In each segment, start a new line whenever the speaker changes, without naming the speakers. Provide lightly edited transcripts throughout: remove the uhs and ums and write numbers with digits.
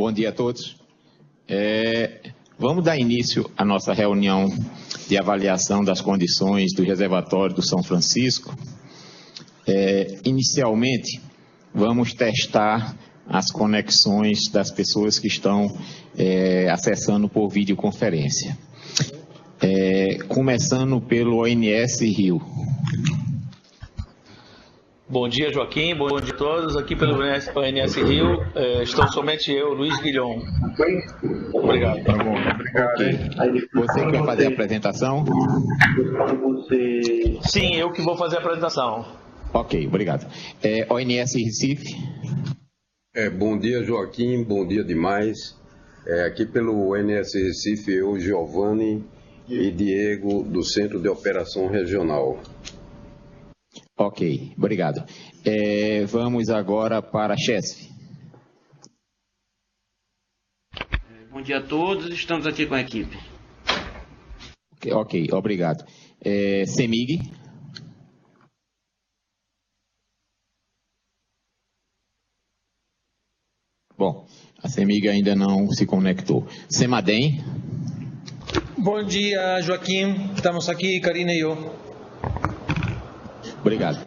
Bom dia a todos. Vamos dar início à nossa reunião de avaliação das condições do reservatório do São Francisco. Inicialmente, vamos testar as conexões das pessoas que estão acessando por videoconferência. Começando pelo ONS Rio.
Bom dia, Joaquim. Bom dia a todos. Aqui pelo ONS Rio, estou somente eu, Luiz Guilhom. Obrigado.
Tá bom. Obrigado. Okay. Você que vai fazer a apresentação?
Sim, eu que vou fazer a apresentação.
Ok, obrigado. ONS Recife.
Bom dia, Joaquim. Bom dia demais. Aqui pelo ONS Recife, eu, Giovanni e Diego, do Centro de Operação Regional.
Ok, obrigado. Vamos agora para a CHESF.
Bom dia a todos, estamos aqui com a equipe.
Ok, obrigado. CEMIG. Bom, a CEMIG ainda não se conectou. CEMADEM.
Bom dia, Joaquim. Estamos aqui, Karina e eu.
Obrigado.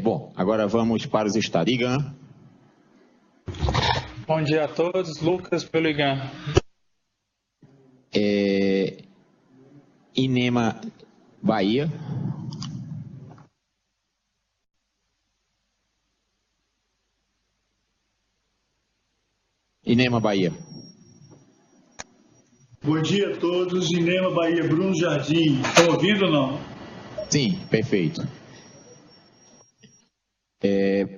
Bom, agora vamos para os estados. IGAN.
Bom dia a todos. Lucas pelo IGAN.
INEMA Bahia. INEMA Bahia.
Bom dia a todos. INEMA Bahia, Bruno Jardim. Estão ouvindo ou não?
Sim, perfeito.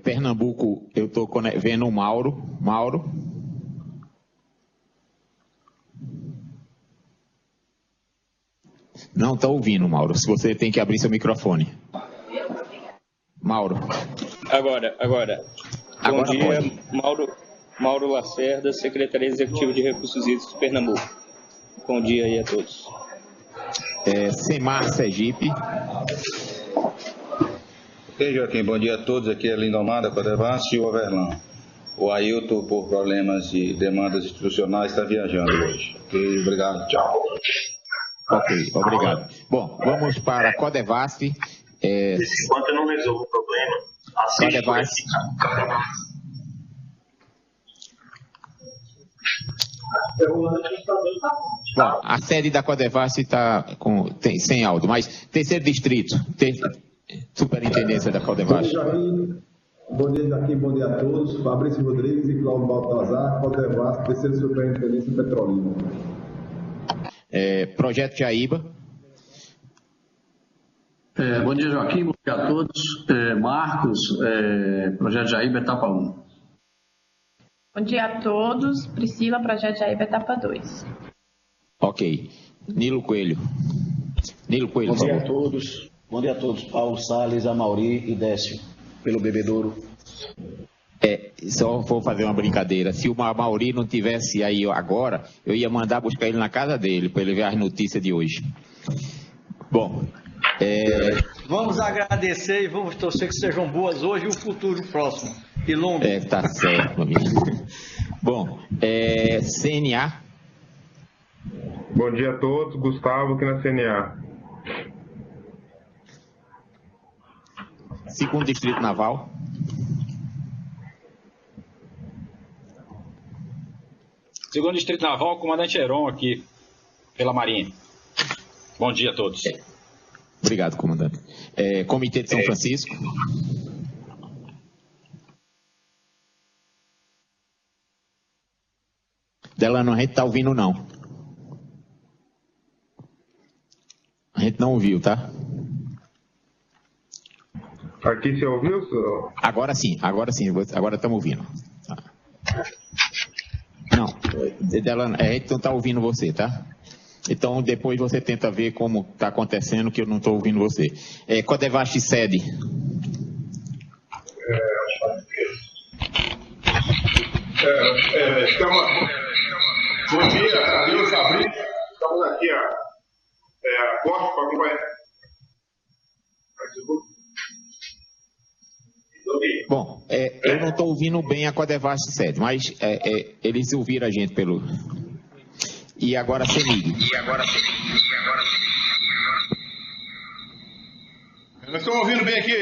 Pernambuco, eu estou vendo o Mauro. Mauro. Não está ouvindo, Mauro. Se você tem que abrir seu microfone. Mauro.
Agora. Bom dia, pode. Mauro Lacerda, Secretaria Executiva de Recursos Hídricos de Pernambuco. Bom dia aí a todos.
Semar Sergipe.
Ok, Joaquim, bom dia a todos. Aqui é Lindomar da Codevasf e o Overlan. O Ailton, por problemas de demandas institucionais, está viajando hoje. Ok, obrigado. Tchau.
Ok, obrigado. Bom, vamos para a Codevasf.
Enquanto eu não resolvo o problema, assiste
Codevasf. Bom, a sede da Codevasf está sem áudio, mas terceiro distrito, superintendência da Codevasf.
Bom dia, Joaquim, bom dia a todos. Fabrício Rodrigues e Cláudio Baltazar, Codevasf, terceiro superintendência Petrolina.
Projeto Jaíba.
Bom dia, Joaquim, bom dia a todos. Marcos, Projeto Jaíba, etapa 1.
Bom dia a todos. Priscila, Projeto Jaíba, etapa 2.
Ok. Nilo Coelho.
Bom dia a todos. Bom dia a todos. Paulo Salles, Amauri e Décio, pelo Bebedouro.
Só vou fazer uma brincadeira. Se o Amauri não tivesse aí agora, eu ia mandar buscar ele na casa dele, para ele ver as notícias de hoje. Bom.
Vamos agradecer e vamos torcer que sejam boas hoje e o futuro próximo. E longo.
Tá certo, amigo. Bom, CNA.
Bom dia a todos. Gustavo aqui na CNA.
Segundo Distrito Naval.
Segundo Distrito Naval, comandante Heron aqui, pela Marinha. Bom dia a todos.
Obrigado, comandante. Comitê de São Francisco. Delano, a gente está ouvindo não. A gente não ouviu, tá?
Aqui você ouviu, senhor?
Agora sim, agora estamos ouvindo. Não, Delano, a gente não está ouvindo você, tá? Então depois você tenta ver como está acontecendo, que eu não estou ouvindo você. Codevasf sede.
Bom dia, Carlinhos Fabrício. Estamos aqui, Costa para acompanhar.
Bom, Bom, eu não estou ouvindo bem a Codevasf Sede, mas eles ouviram a gente pelo... E agora a CEMIG.
Nós estamos ouvindo bem aqui,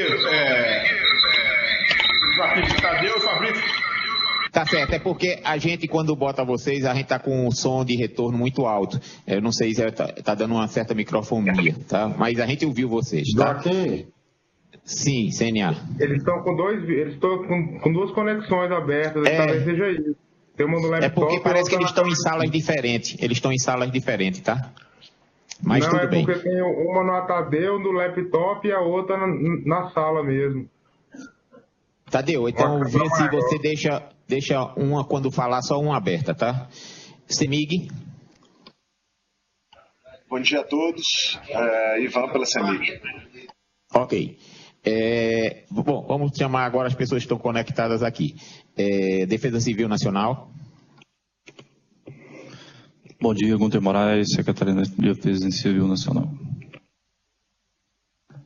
Tadeu e Fabrício.
Tá certo, é porque a gente, quando bota vocês, a gente tá com um som de retorno muito alto. Eu não sei se tá dando uma certa microfonia, tá? Mas a gente ouviu vocês, tá?
Joaquim?
Sim, CNA.
Eles estão com duas conexões abertas, talvez seja isso. Tem uma no laptop,
é porque parece que eles estão em salas diferentes. Tá? Mas
não,
tudo bem.
Não, é porque tem uma no Tadeu, no laptop, e a outra na sala mesmo.
Tadeu, então vê se você deixa uma, quando falar, só uma aberta, tá? CEMIG.
Bom dia a todos. Ivan pela CEMIG.
Ok. Bom, vamos chamar agora as pessoas que estão conectadas aqui. Defesa Civil Nacional.
Bom dia, Gunter Moraes, Secretaria de Defesa Civil Nacional.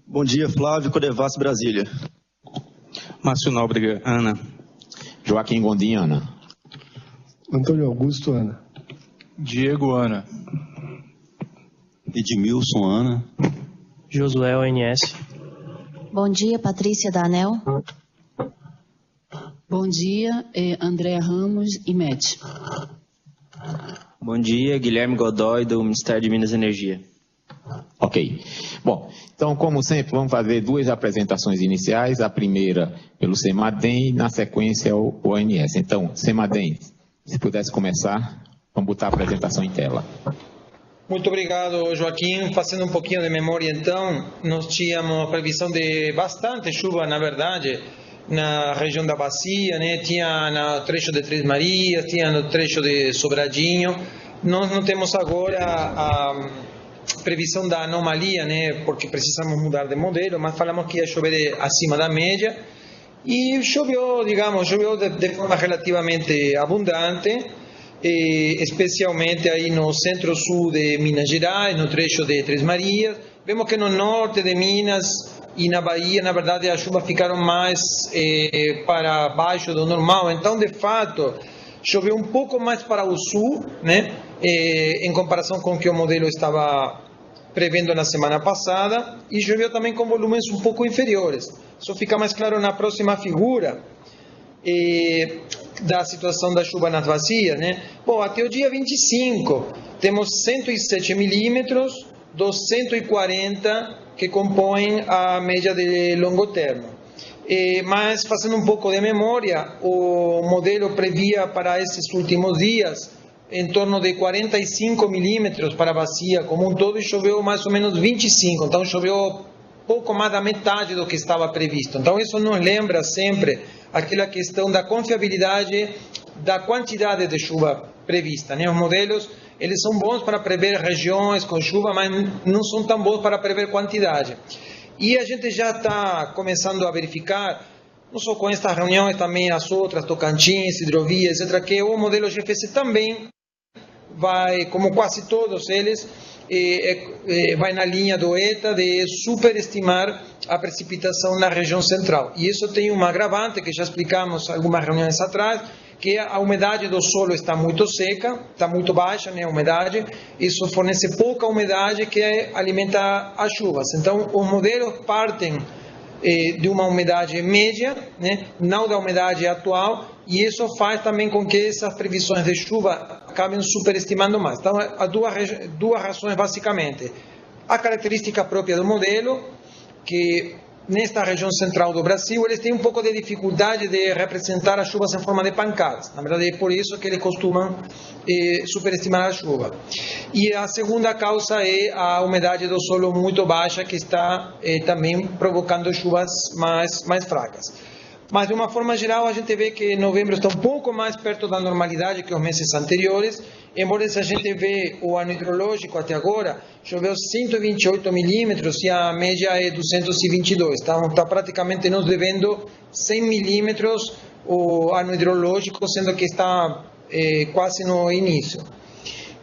Bom dia, Flávio, Codevasf Brasília.
Márcio Nóbrega, Ana.
Joaquim Gondim, Ana.
Antônio Augusto, Ana.
Diego, Ana.
Edmilson, Ana.
Josué, ONS.
Bom dia, Patrícia da ANEL.
Bom dia, Andréa Ramos e MET.
Bom dia, Guilherme Godoy, do Ministério de Minas e Energia.
Ok. Bom, então, como sempre, vamos fazer duas apresentações iniciais. A primeira pelo CEMADEM e, na sequência, o ONS. Então, CEMADEM, se pudesse começar, vamos botar a apresentação em tela.
Muito obrigado, Joaquim. Fazendo um pouquinho de memória, então, nós tínhamos previsão de bastante chuva, na verdade, na região da Bacia, né? Tinha no trecho de Três Marias, tinha no trecho de Sobradinho. Nós não temos agora a previsão da anomalia, né? Porque precisamos mudar de modelo, mas falamos que ia chover acima da média. E choveu, de forma relativamente abundante, especialmente aí no centro-sul de Minas Gerais, no trecho de Três Marias. Vemos que no norte de Minas e na Bahia, na verdade, as chuvas ficaram mais para baixo do normal. Então, de fato, choveu um pouco mais para o sul, né? Em comparação com o que o modelo estava prevendo na semana passada, e choveu também com volumes um pouco inferiores. Só fica mais claro na próxima figura da situação da chuva nas bacias, né? Bom, até o dia 25 temos 107 milímetros dos 140 que compõem a média de longo termo. Mas, fazendo um pouco de memória, o modelo previa para esses últimos dias em torno de 45 milímetros para a bacia como um todo, e choveu mais ou menos 25, então choveu pouco mais da metade do que estava previsto. Então isso nos lembra sempre aquela questão da confiabilidade da quantidade de chuva prevista, né? Os modelos, eles são bons para prever regiões com chuva, mas não são tão bons para prever quantidade. E a gente já está começando a verificar, não só com estas reuniões, também as outras, Tocantins, Hidrovia, etc., que o modelo GFC também vai, como quase todos eles, vai na linha do ETA de superestimar a precipitação na região central. E isso tem um agravante que já explicamos algumas reuniões atrás, que a umidade do solo está muito seca, está muito baixa, né, a umidade. Isso fornece pouca umidade que alimenta as chuvas. Então, os modelos partem de uma umidade média, né, não da umidade atual, e isso faz também com que essas previsões de chuva acabem superestimando mais. Então, há duas razões basicamente. A característica própria do modelo, que nesta região central do Brasil, eles têm um pouco de dificuldade de representar as chuvas em forma de pancadas. Na verdade, é por isso que eles costumam superestimar a chuva. E a segunda causa é a umidade do solo muito baixa, que está também provocando chuvas mais fracas. Mas, de uma forma geral, a gente vê que novembro está um pouco mais perto da normalidade que os meses anteriores, embora, se a gente vê o ano hidrológico até agora, choveu 128 milímetros e a média é 222. Então, está praticamente nos devendo 100 milímetros o ano hidrológico, sendo que está quase no início.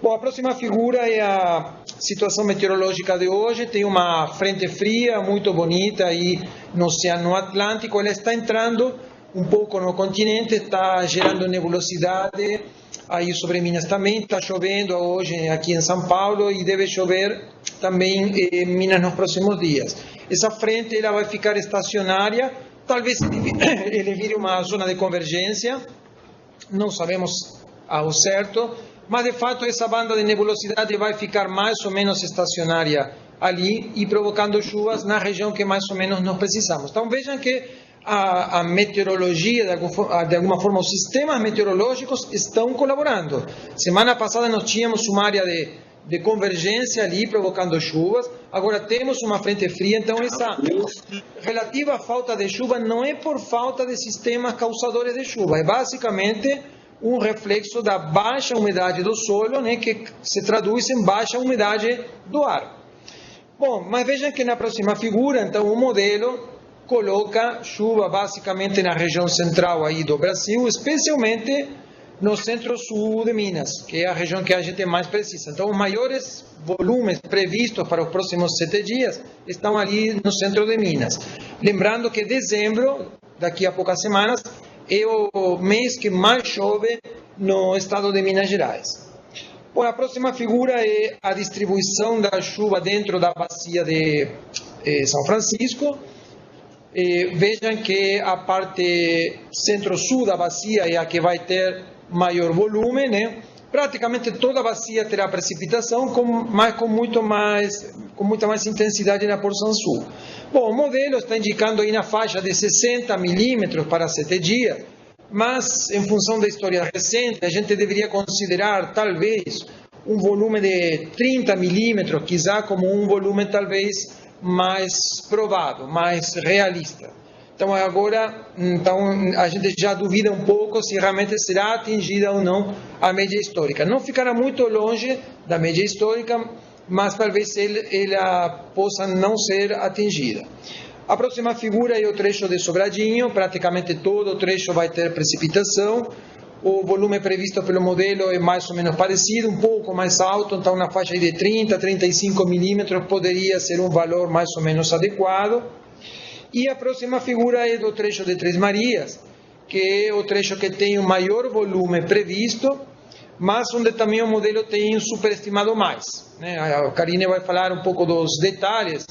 Bom, a próxima figura é a situação meteorológica de hoje. Tem uma frente fria muito bonita aí no Oceano Atlântico. Ela está entrando um pouco no continente, está gerando nebulosidade aí sobre Minas também. Está chovendo hoje aqui em São Paulo e deve chover também em Minas nos próximos dias. Essa frente ela vai ficar estacionária, talvez ele vire uma zona de convergência, não sabemos ao certo, mas de fato essa banda de nebulosidade vai ficar mais ou menos estacionária ali e provocando chuvas na região que mais ou menos nós precisamos. Então vejam que a meteorologia, de alguma forma, os sistemas meteorológicos estão colaborando. Semana passada nós tínhamos uma área de convergência ali, provocando chuvas. Agora temos uma frente fria, então essa relativa falta de chuva não é por falta de sistemas causadores de chuva, é basicamente um reflexo da baixa umidade do solo, né, que se traduz em baixa umidade do ar. Bom, mas vejam que na próxima figura, então, o modelo coloca chuva basicamente na região central aí do Brasil, especialmente no centro-sul de Minas, que é a região que a gente mais precisa. Então, os maiores volumes previstos para os próximos 7 dias estão ali no centro de Minas. Lembrando que dezembro, daqui a poucas semanas, é o mês que mais chove no estado de Minas Gerais. Bom, a próxima figura é a distribuição da chuva dentro da bacia de São Francisco. Vejam que a parte centro-sul da bacia é a que vai ter maior volume, né? Praticamente toda a bacia terá precipitação, mas com muita mais intensidade na porção sul. Bom, o modelo está indicando aí na faixa de 60 milímetros para 7 dias, mas em função da história recente, a gente deveria considerar talvez um volume de 30 milímetros, quizá como um volume talvez mais provável, mais realista. Então agora, a gente já duvida um pouco se realmente será atingida ou não a média histórica. Não ficará muito longe da média histórica, mas talvez ela possa não ser atingida. A próxima figura é o trecho de Sobradinho, praticamente todo o trecho vai ter precipitação. O volume previsto pelo modelo é mais ou menos parecido, um pouco mais alto, então na faixa de 30 a 35 milímetros poderia ser um valor mais ou menos adequado. E a próxima figura é do trecho de Três Marias, que é o trecho que tem o maior volume previsto, mas onde também o modelo tem superestimado mais, né? A Karine vai falar um pouco dos detalhes,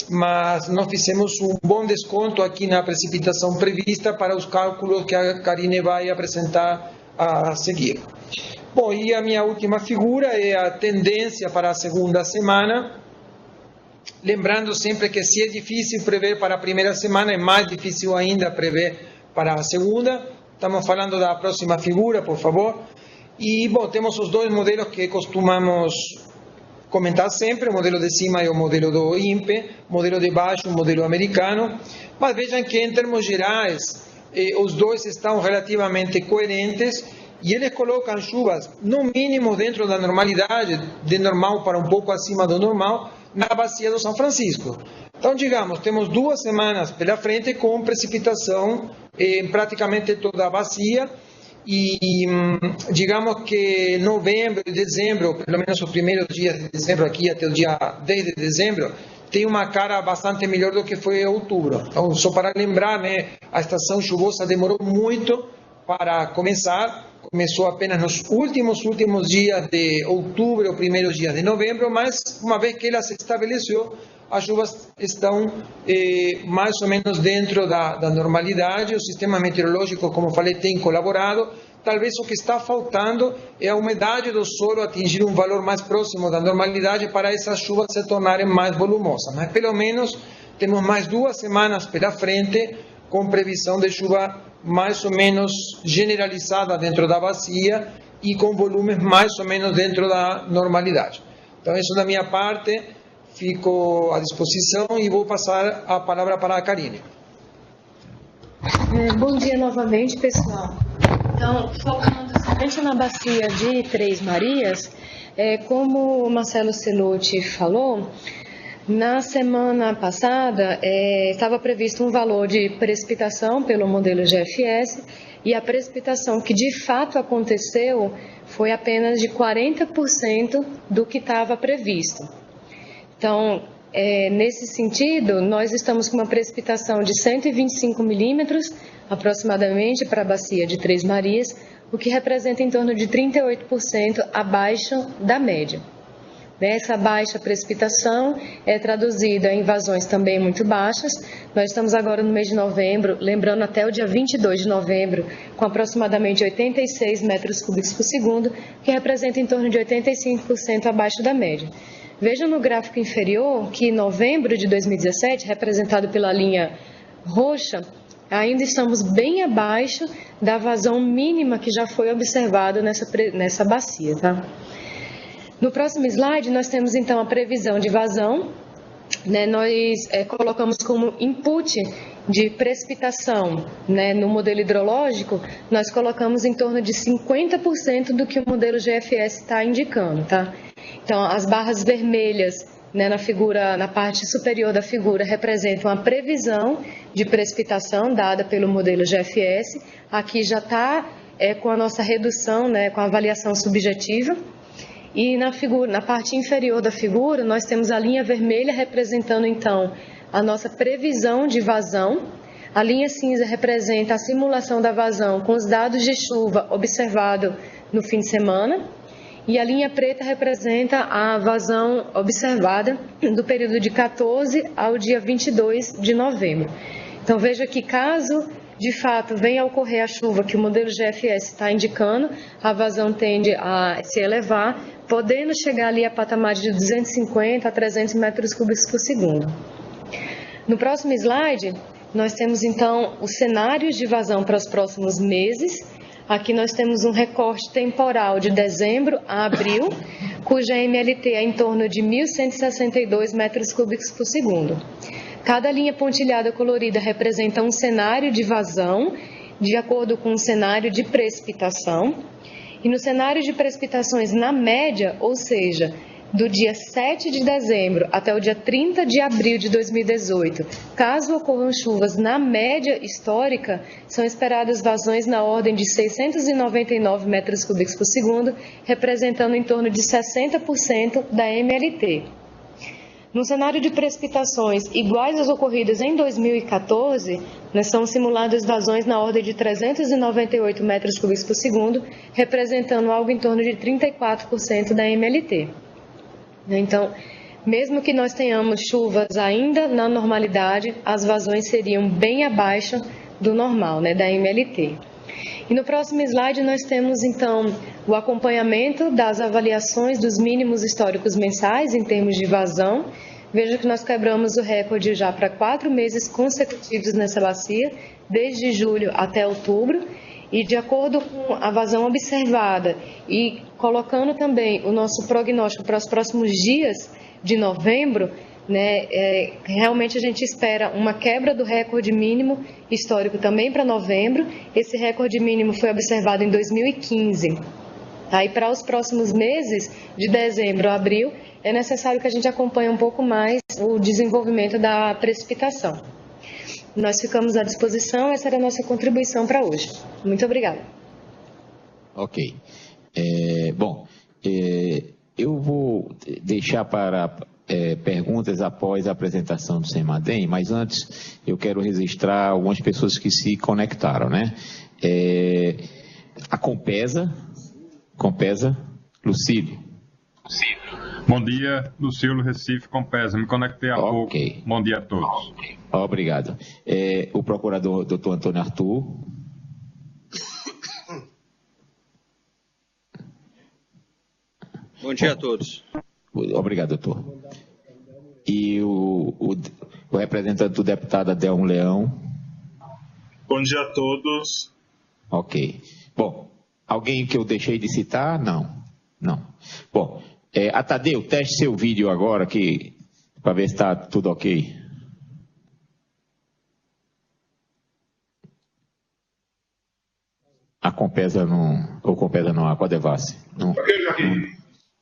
mas nós fizemos um bom desconto aqui na precipitação prevista para os cálculos que a Karine vai apresentar a seguir. Bom, e a minha última figura é a tendência para a segunda semana. Lembrando sempre que se é difícil prever para a primeira semana, é mais difícil ainda prever para a segunda. Estamos falando da próxima figura, por favor. E, bom, temos os dois modelos que costumamos comentar sempre, o modelo de cima é o modelo do INPE, modelo de baixo, o modelo americano. Mas vejam que, em termos gerais, os dois estão relativamente coerentes e eles colocam chuvas, no mínimo, dentro da normalidade, de normal para um pouco acima do normal, na bacia do São Francisco. Então, digamos, temos 2 semanas pela frente com precipitação em praticamente toda a bacia e digamos que novembro e dezembro, pelo menos os primeiros dias de dezembro aqui até o dia 10 de dezembro, tem uma cara bastante melhor do que foi em outubro. Então, só para lembrar, né, a estação chuvosa demorou muito para começar, começou apenas nos últimos dias de outubro, primeiros dias de novembro, mas uma vez que ela se estabeleceu, as chuvas estão mais ou menos dentro da normalidade. O sistema meteorológico, como falei, tem colaborado. Talvez o que está faltando é a umidade do solo atingir um valor mais próximo da normalidade para essas chuvas se tornarem mais volumosas. Mas pelo menos temos mais 2 semanas pela frente com previsão de chuva mais ou menos generalizada dentro da bacia e com volumes mais ou menos dentro da normalidade. Então, isso da minha parte, fico à disposição e vou passar a palavra para a Karine.
Bom dia novamente, pessoal. Então, focando somente na bacia de Três Marias, como o Marcelo Celotti falou, na semana passada estava previsto um valor de precipitação pelo modelo GFS e a precipitação que de fato aconteceu foi apenas de 40% do que estava previsto. Então, nesse sentido, nós estamos com uma precipitação de 125 milímetros aproximadamente para a bacia de Três Marias, o que representa em torno de 38% abaixo da média. Essa baixa precipitação é traduzida em vazões também muito baixas. Nós estamos agora no mês de novembro, lembrando até o dia 22 de novembro, com aproximadamente 86 metros cúbicos por segundo, que representa em torno de 85% abaixo da média. Vejam no gráfico inferior que em novembro de 2017, representado pela linha roxa, ainda estamos bem abaixo da vazão mínima que já foi observada nessa bacia, tá? No próximo slide, nós temos então a previsão de vazão. Nós colocamos como input de precipitação, no modelo hidrológico, nós colocamos em torno de 50% do que o modelo GFS está indicando, tá? Então, as barras vermelhas na parte superior da figura representam a previsão de precipitação dada pelo modelo GFS. Aqui já está com a nossa redução, com a avaliação subjetiva. E na parte inferior da figura, nós temos a linha vermelha representando, então, a nossa previsão de vazão. A linha cinza representa a simulação da vazão com os dados de chuva observado no fim de semana. E a linha preta representa a vazão observada do período de 14 ao dia 22 de novembro. Então, veja que caso de fato venha a ocorrer a chuva que o modelo GFS está indicando, a vazão tende a se elevar, podendo chegar ali a patamares de 250 a 300 metros cúbicos por segundo. No próximo slide, nós temos então os cenários de vazão para os próximos meses. Aqui nós temos um recorte temporal de dezembro a abril, cuja MLT é em torno de 1.162 metros cúbicos por segundo. Cada linha pontilhada colorida representa um cenário de vazão, de acordo com um cenário de precipitação. E no cenário de precipitações na média, ou seja, do dia 7 de dezembro até o dia 30 de abril de 2018, caso ocorram chuvas na média histórica, são esperadas vazões na ordem de 699 metros cúbicos por segundo, representando em torno de 60% da MLT. No cenário de precipitações iguais às ocorridas em 2014, são simuladas vazões na ordem de 398 metros cúbicos por segundo, representando algo em torno de 34% da MLT. Então, mesmo que nós tenhamos chuvas ainda na normalidade, as vazões seriam bem abaixo do normal, da MLT. E no próximo slide nós temos então o acompanhamento das avaliações dos mínimos históricos mensais em termos de vazão. Veja que nós quebramos o recorde já para 4 meses consecutivos nessa bacia, desde julho até outubro. E de acordo com a vazão observada e colocando também o nosso prognóstico para os próximos dias de novembro, realmente a gente espera uma quebra do recorde mínimo histórico também para novembro. Esse recorde mínimo foi observado em 2015. Aí para os próximos meses, de dezembro a abril, é necessário que a gente acompanhe um pouco mais o desenvolvimento da precipitação. Nós ficamos à disposição, essa era a nossa contribuição para hoje. Muito obrigada.
Ok. Eu vou deixar para perguntas após a apresentação do CEMADEM, mas antes eu quero registrar algumas pessoas que se conectaram, a Compesa, Lucílio.
Bom dia, Lucílio Recife, Compesa. Me conectei há pouco. Bom dia a todos.
Obrigado. O procurador Dr. Antônio Arthur.
Bom dia a todos.
Obrigado, doutor. E o representante do deputado Adelmo Leão.
Bom dia a todos.
Ok. Bom, alguém que eu deixei de citar? Não. Bom, Tadeu, teste seu vídeo agora aqui, para ver se está tudo ok. A Compesa não, a Codevasf.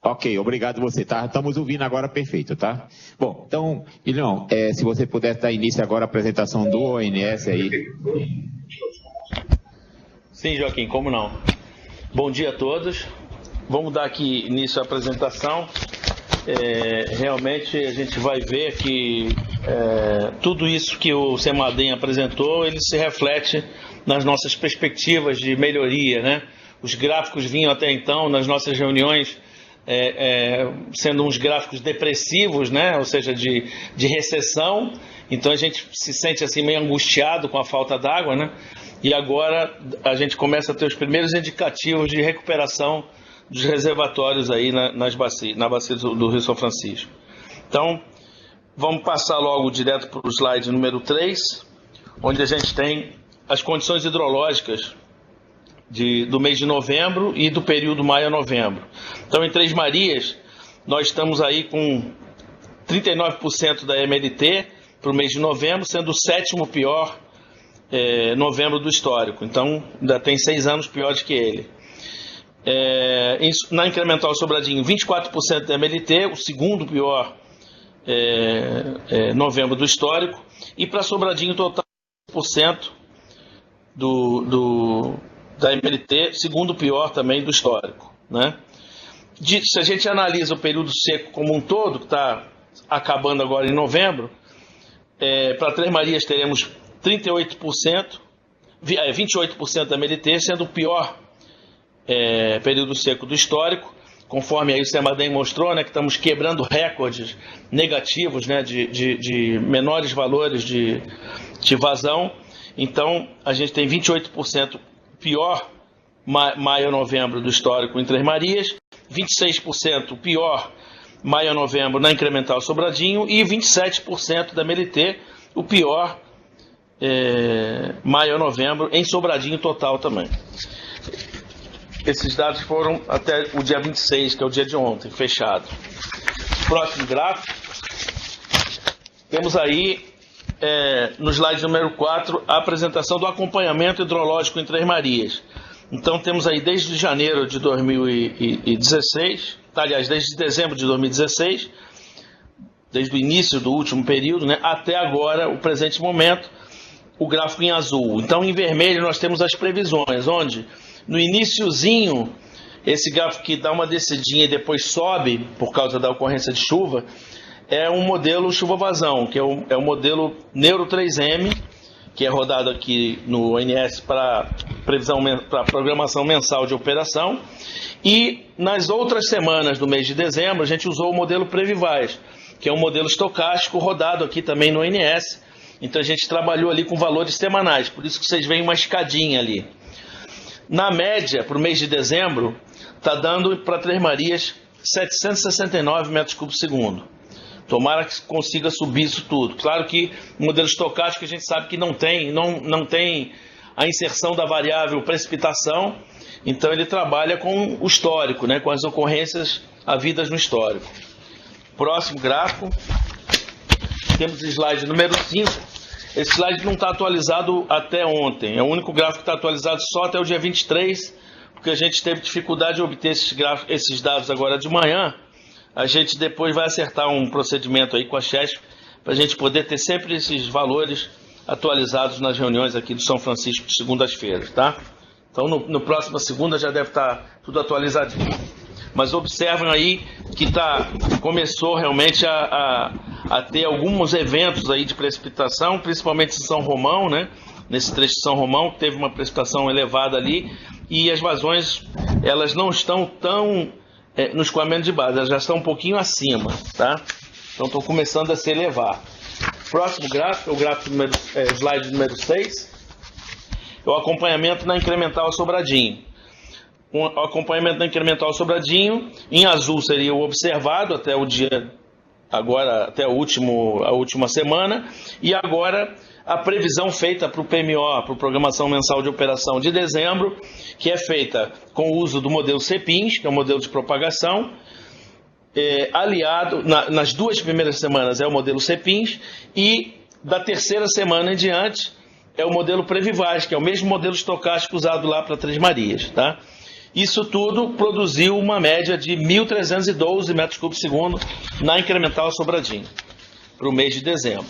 Ok, obrigado você, tá? Estamos ouvindo agora perfeito, tá? Bom, então, Ilhão, se você puder dar início agora à apresentação do ONS aí.
Sim, Joaquim, como não? Bom dia a todos. Vamos dar aqui início à apresentação. Realmente a gente vai ver que tudo isso que o CEMADEM apresentou, ele se reflete nas nossas perspectivas de melhoria, né? Os gráficos vinham até então nas nossas reuniões sendo uns gráficos depressivos, né? Ou seja, de recessão. Então a gente se sente assim meio angustiado com a falta d'água, né? E agora a gente começa a ter os primeiros indicativos de recuperação dos reservatórios aí na bacia do Rio São Francisco. Então, vamos passar logo direto para o slide número 3, onde a gente tem as condições hidrológicas do mês de novembro e do período maio a novembro. Então, em Três Marias, nós estamos aí com 39% da MLT para o mês de novembro, sendo o 7º pior novembro do histórico. Então, ainda tem 6 anos pior do que ele. Na Incremental Sobradinho, 24% da MLT, o 2º pior novembro do histórico. E para Sobradinho, total 1% da MLT, 2º pior também do histórico, né? Se a gente analisa o período seco como um todo, que está acabando agora em novembro, para Três Marias teremos 28%, 28% da MLT, sendo o pior período seco do histórico, conforme aí o CEMADEM mostrou, né, que estamos quebrando recordes negativos, né, de menores valores de vazão. Então, a gente tem 28% pior maio a novembro do histórico em Três Marias, 26% pior maio a novembro na Incremental Sobradinho e 27% da MLT, o pior maio a novembro em Sobradinho total também. Esses dados foram até o dia 26, que é o dia de ontem, fechado. Próximo gráfico. Temos aí, no slide número 4, a apresentação do acompanhamento hidrológico em Três Marias. Então, temos aí desde janeiro de 2016, aliás, desde dezembro de 2016, desde o início do último período, né, até agora, o presente momento, o gráfico em azul. Então, em vermelho, nós temos as previsões, onde no iniciozinho, esse gráfico que dá uma descidinha e depois sobe por causa da ocorrência de chuva, é um modelo chuva-vazão, que é o modelo Neuro 3M, que é rodado aqui no ONS para programação mensal de operação. E nas outras semanas do mês de dezembro, a gente usou o modelo Previvaz, que é um modelo estocástico rodado aqui também no ONS. Então a gente trabalhou ali com valores semanais, por isso que vocês veem uma escadinha ali. Na média, para o mês de dezembro, está dando para Três Marias 769 metros cúbicos por segundo. Tomara que consiga subir isso tudo. Claro que o modelo estocástico a gente sabe que não tem a inserção da variável precipitação, então ele trabalha com o histórico, né, com as ocorrências havidas no histórico. Próximo gráfico. Temos o slide número 5. Esse slide não está atualizado até ontem. É o único gráfico que está atualizado só até o dia 23, porque a gente teve dificuldade de obter esses dados agora de manhã. A gente depois vai acertar um procedimento aí com a CHESP para a gente poder ter sempre esses valores atualizados nas reuniões aqui do São Francisco de segundas-feiras, tá? Então, no próximo segunda já deve estar tudo atualizadinho. Mas observem aí que começou realmente a ter alguns eventos aí de precipitação, principalmente em São Romão, né? Nesse trecho de São Romão, teve uma precipitação elevada ali, e as vazões, elas não estão tão no escoamento de base, elas já estão um pouquinho acima, tá? Então estão começando a se elevar. Próximo gráfico, é o gráfico slide número 6, é o acompanhamento na Incremental Sobradinho. O acompanhamento da Incremental Sobradinho, em azul seria o observado até o dia, agora até a última semana, e agora a previsão feita para o PMO, para a Programação Mensal de Operação de dezembro, que é feita com o uso do modelo CEPINS, que é o modelo de propagação, aliado, nas 2 primeiras semanas é o modelo CEPINS, e da terceira semana em diante é o modelo Previvaz, que é o mesmo modelo estocástico usado lá para Três Marias, tá? Isso tudo produziu uma média de 1.312 metros cúbicos por segundo na Incremental Sobradinho, para o mês de dezembro.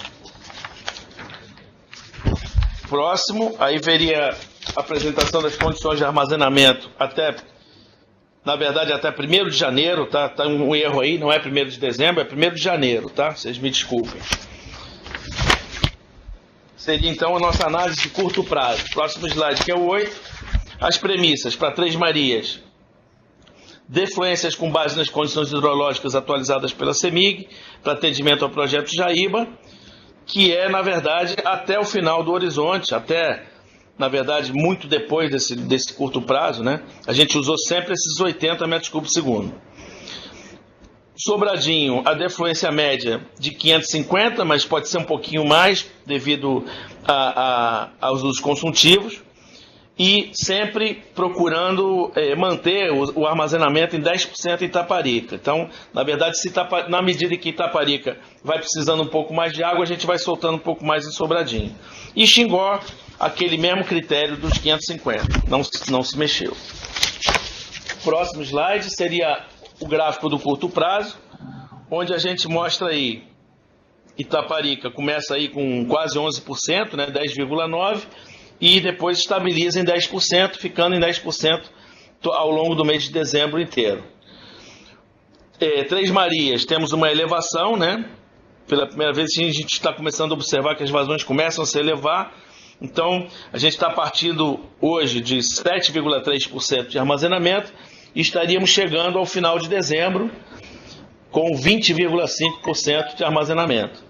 Próximo, aí veria a apresentação das condições de armazenamento até, na verdade, até 1º de janeiro, tá? Tá um erro aí, não é 1º de dezembro, é 1º de janeiro, tá? Vocês me desculpem. seria então a nossa análise de curto prazo. Próximo slide, que é o 8, as premissas para Três Marias. Defluências com base nas condições hidrológicas atualizadas pela CEMIG, para atendimento ao projeto Jaíba, que é, na verdade, até o final do horizonte, até, na verdade, muito depois desse curto prazo, né? A gente usou sempre esses 80 metros cúbicos por segundo. Sobradinho, a defluência média de 550, mas pode ser um pouquinho mais, devido aos usos consultivos. E sempre procurando manter o armazenamento em 10% em Itaparica. Então, na verdade, na medida que Itaparica vai precisando um pouco mais de água, a gente vai soltando um pouco mais em Sobradinho. E Xingó, aquele mesmo critério dos 550, não se mexeu. Próximo slide seria o gráfico do curto prazo, onde a gente mostra aí, Itaparica começa aí com quase 11%, né, 10,9%, e depois estabiliza em 10%, ficando em 10% ao longo do mês de dezembro inteiro. Três Marias, temos uma elevação, né? Pela primeira vez a gente está começando a observar que as vazões começam a se elevar. Então, a gente está partindo hoje de 7,3% de armazenamento e estaríamos chegando ao final de dezembro com 20,5% de armazenamento.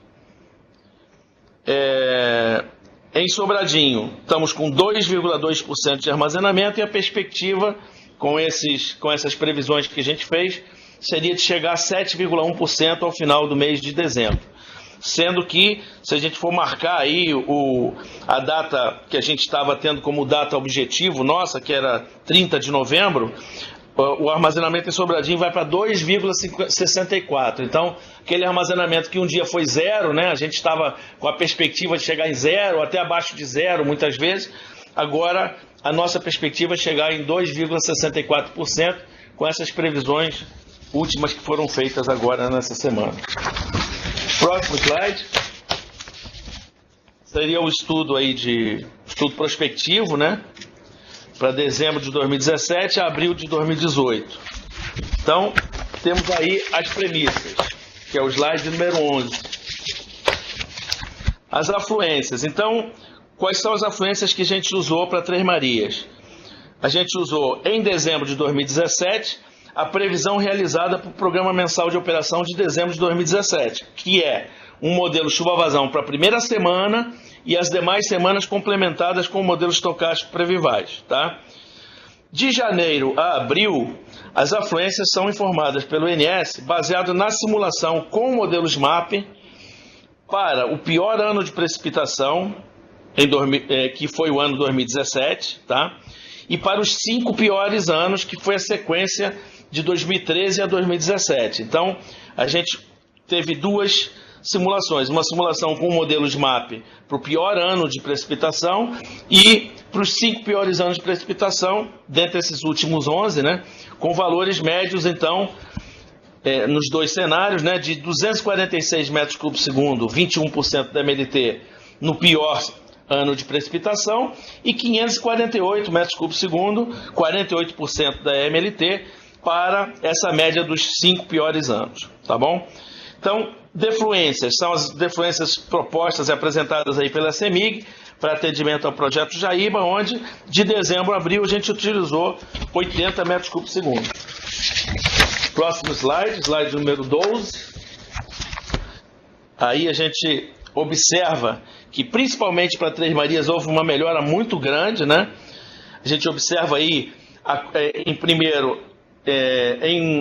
Em Sobradinho, estamos com 2,2% de armazenamento e a perspectiva, com essas previsões que a gente fez, seria de chegar a 7,1% ao final do mês de dezembro. Sendo que, se a gente for marcar aí a data que a gente estava tendo como data objetivo nossa, que era 30 de novembro, o armazenamento em Sobradinho vai para 2,64. Então, aquele armazenamento que um dia foi zero, né? A gente estava com a perspectiva de chegar em zero, até abaixo de zero, muitas vezes. Agora, a nossa perspectiva é chegar em 2,64%, com essas previsões últimas que foram feitas agora nessa semana. Próximo slide. Seria o estudo estudo prospectivo, né? Para dezembro de 2017 a abril de 2018. Então, temos aí as premissas, que é o slide número 11. As afluências. Então, quais são as afluências que a gente usou para Três Marias? A gente usou, em dezembro de 2017, a previsão realizada para o Programa Mensal de Operação de dezembro de 2017, que é um modelo chuva-vazão para a primeira semana e as demais semanas complementadas com o modelo estocástico Previvaz, tá? De janeiro a abril, as afluências são informadas pelo INS baseado na simulação com modelos MAP para o pior ano de precipitação, que foi o ano 2017, tá? E para os 5 piores anos, que foi a sequência de 2013 a 2017. Então, a gente teve duas simulações, uma simulação com modelos MAP para o pior ano de precipitação e para os 5 piores anos de precipitação, dentre esses últimos 11, né, com valores médios, então, nos dois cenários, né, de 246 metros cúbicos por segundo, 21% da MLT no pior ano de precipitação, e 548 metros cúbicos por segundo, 48% da MLT, para essa média dos 5 piores anos, tá bom? Então, defluências, são as defluências propostas e apresentadas aí pela CEMIG para atendimento ao projeto Jaíba, onde de dezembro a abril a gente utilizou 80 metros cúbicos por segundo. Próximo slide, slide número 12. Aí a gente observa que principalmente para Três Marias houve uma melhora muito grande, né? A gente observa aí,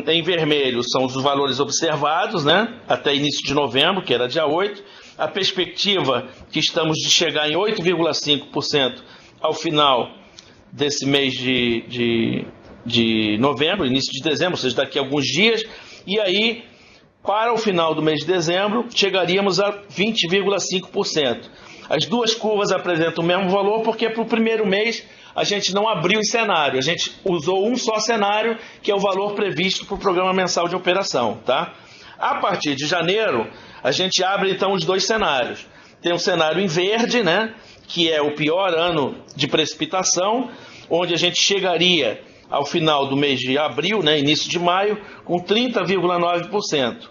em vermelho são os valores observados, né, até início de novembro, que era dia 8. A perspectiva que estamos de chegar em 8,5% ao final desse mês de novembro, início de dezembro, ou seja, daqui a alguns dias. E aí, para o final do mês de dezembro, chegaríamos a 20,5%. As duas curvas apresentam o mesmo valor, porque para o primeiro mês a gente não abriu o cenário, a gente usou um só cenário, que é o valor previsto para o Programa Mensal de Operação, tá? A partir de janeiro, a gente abre então os dois cenários. Tem um cenário em verde, né, que é o pior ano de precipitação, onde a gente chegaria ao final do mês de abril, né, início de maio, com 30,9%,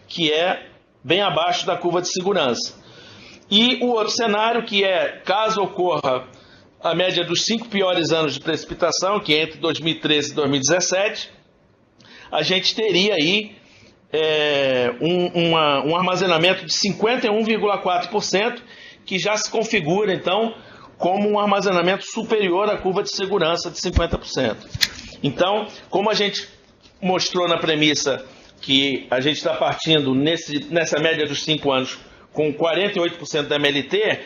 que é bem abaixo da curva de segurança. E o outro cenário, que é, caso ocorra a média dos 5 piores anos de precipitação, que é entre 2013 e 2017, a gente teria aí um armazenamento de 51,4%, que já se configura, então, como um armazenamento superior à curva de segurança de 50%. Então, como a gente mostrou na premissa que a gente está partindo nessa média dos 5 anos com 48% da MLT,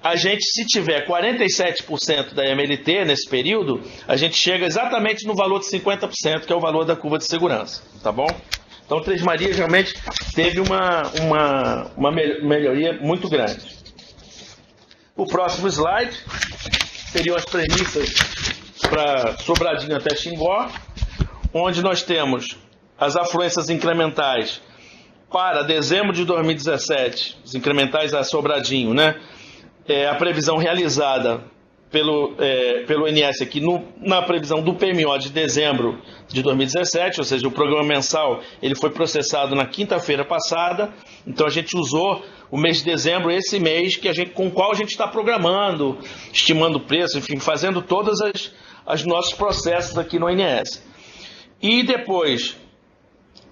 a gente, se tiver 47% da MLT nesse período, a gente chega exatamente no valor de 50%, que é o valor da curva de segurança, tá bom? Então, Três Marias realmente teve uma melhoria muito grande. O próximo slide seriam as premissas para Sobradinho até Xingó, onde nós temos as afluências incrementais para dezembro de 2017, os incrementais a Sobradinho, né? A previsão realizada pelo INS aqui na previsão do PMO de dezembro de 2017, ou seja, o programa mensal ele foi processado na quinta-feira passada, então a gente usou o mês de dezembro, esse mês com o qual a gente está programando, estimando o preço, enfim, fazendo todos os nossos processos aqui no INS. E depois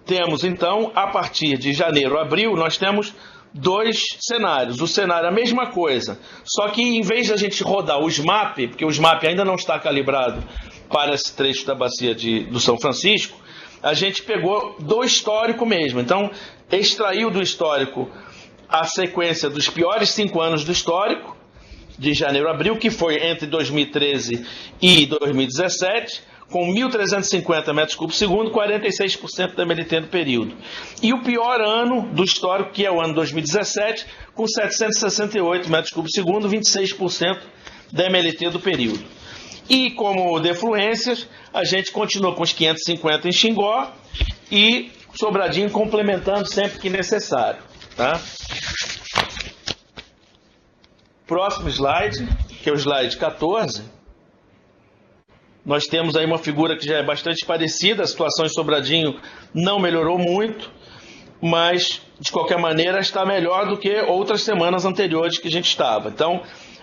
temos, então, a partir de janeiro, abril, nós temos 2 cenários. O cenário é a mesma coisa, só que em vez de a gente rodar o SMAP, porque o SMAP ainda não está calibrado para esse trecho da bacia do São Francisco, a gente pegou do histórico mesmo. Então, extraiu do histórico a sequência dos piores 5 anos do histórico, de janeiro a abril, que foi entre 2013 e 2017, com 1.350 metros cúbicos por segundo, 46% da MLT no período. E o pior ano do histórico, que é o ano 2017, com 768 metros cúbicos por segundo, 26% da MLT do período. E como defluências, a gente continua com os 550 em Xingó e Sobradinho complementando sempre que necessário. Tá? Próximo slide, que é o slide 14. Nós temos aí uma figura que já é bastante parecida, a situação em Sobradinho não melhorou muito, mas, de qualquer maneira, está melhor do que outras semanas anteriores que a gente estava. Então,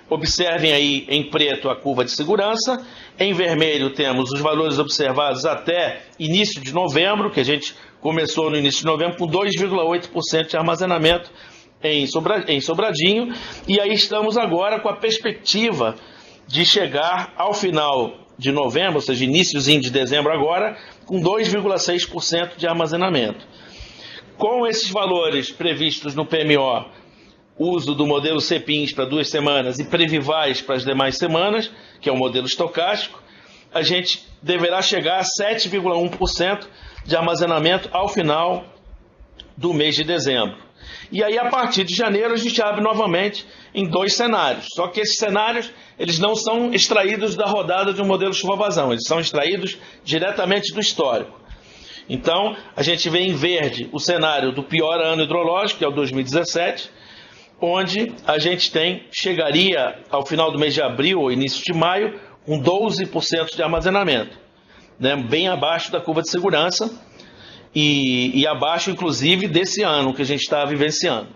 observem aí em preto a curva de segurança, em vermelho temos os valores observados até início de novembro, que a gente começou no início de novembro com 2,8% de armazenamento em Sobradinho, e aí estamos agora com a perspectiva de chegar ao final de novembro, ou seja, iníciozinho de dezembro agora, com 2,6% de armazenamento. Com esses valores previstos no PMO, uso do modelo CPINS para 2 semanas e Previvais para as demais semanas, que é o modelo estocástico, a gente deverá chegar a 7,1% de armazenamento ao final do mês de dezembro. E aí, a partir de janeiro, a gente abre novamente em 2 cenários. Só que esses cenários, eles não são extraídos da rodada de um modelo chuva-vazão, eles são extraídos diretamente do histórico. Então, a gente vê em verde o cenário do pior ano hidrológico, que é o 2017, onde a gente chegaria ao final do mês de abril ou início de maio, com 12% de armazenamento, né, bem abaixo da curva de segurança, e abaixo, inclusive, desse ano que a gente está vivenciando.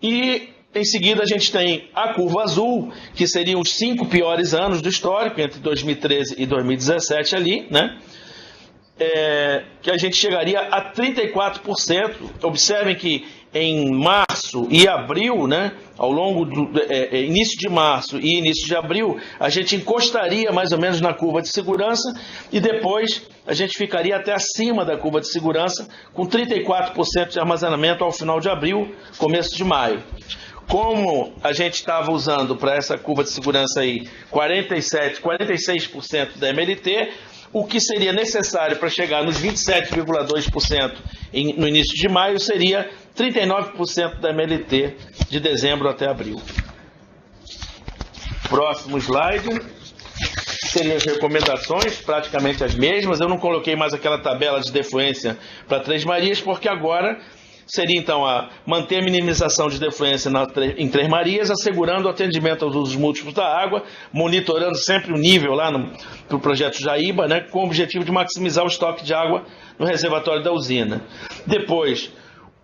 E, em seguida, a gente tem a curva azul, que seriam os 5 piores anos do histórico, entre 2013 e 2017 ali, né? Que a gente chegaria a 34%. Observem que em março e abril, né, ao longo do início de março e início de abril, a gente encostaria mais ou menos na curva de segurança e depois a gente ficaria até acima da curva de segurança com 34% de armazenamento ao final de abril, começo de maio. Como a gente estava usando para essa curva de segurança aí 46% da MLT, o que seria necessário para chegar nos 27,2% no início de maio seria 39% da MLT de dezembro até abril. Próximo slide. Seriam as recomendações, praticamente as mesmas. Eu não coloquei mais aquela tabela de defluência para Três Marias, porque agora seria então a manter a minimização de defluência em Três Marias, assegurando o atendimento aos usos múltiplos da água, monitorando sempre o nível lá no projeto Jaíba, né, com o objetivo de maximizar o estoque de água no reservatório da usina. Depois,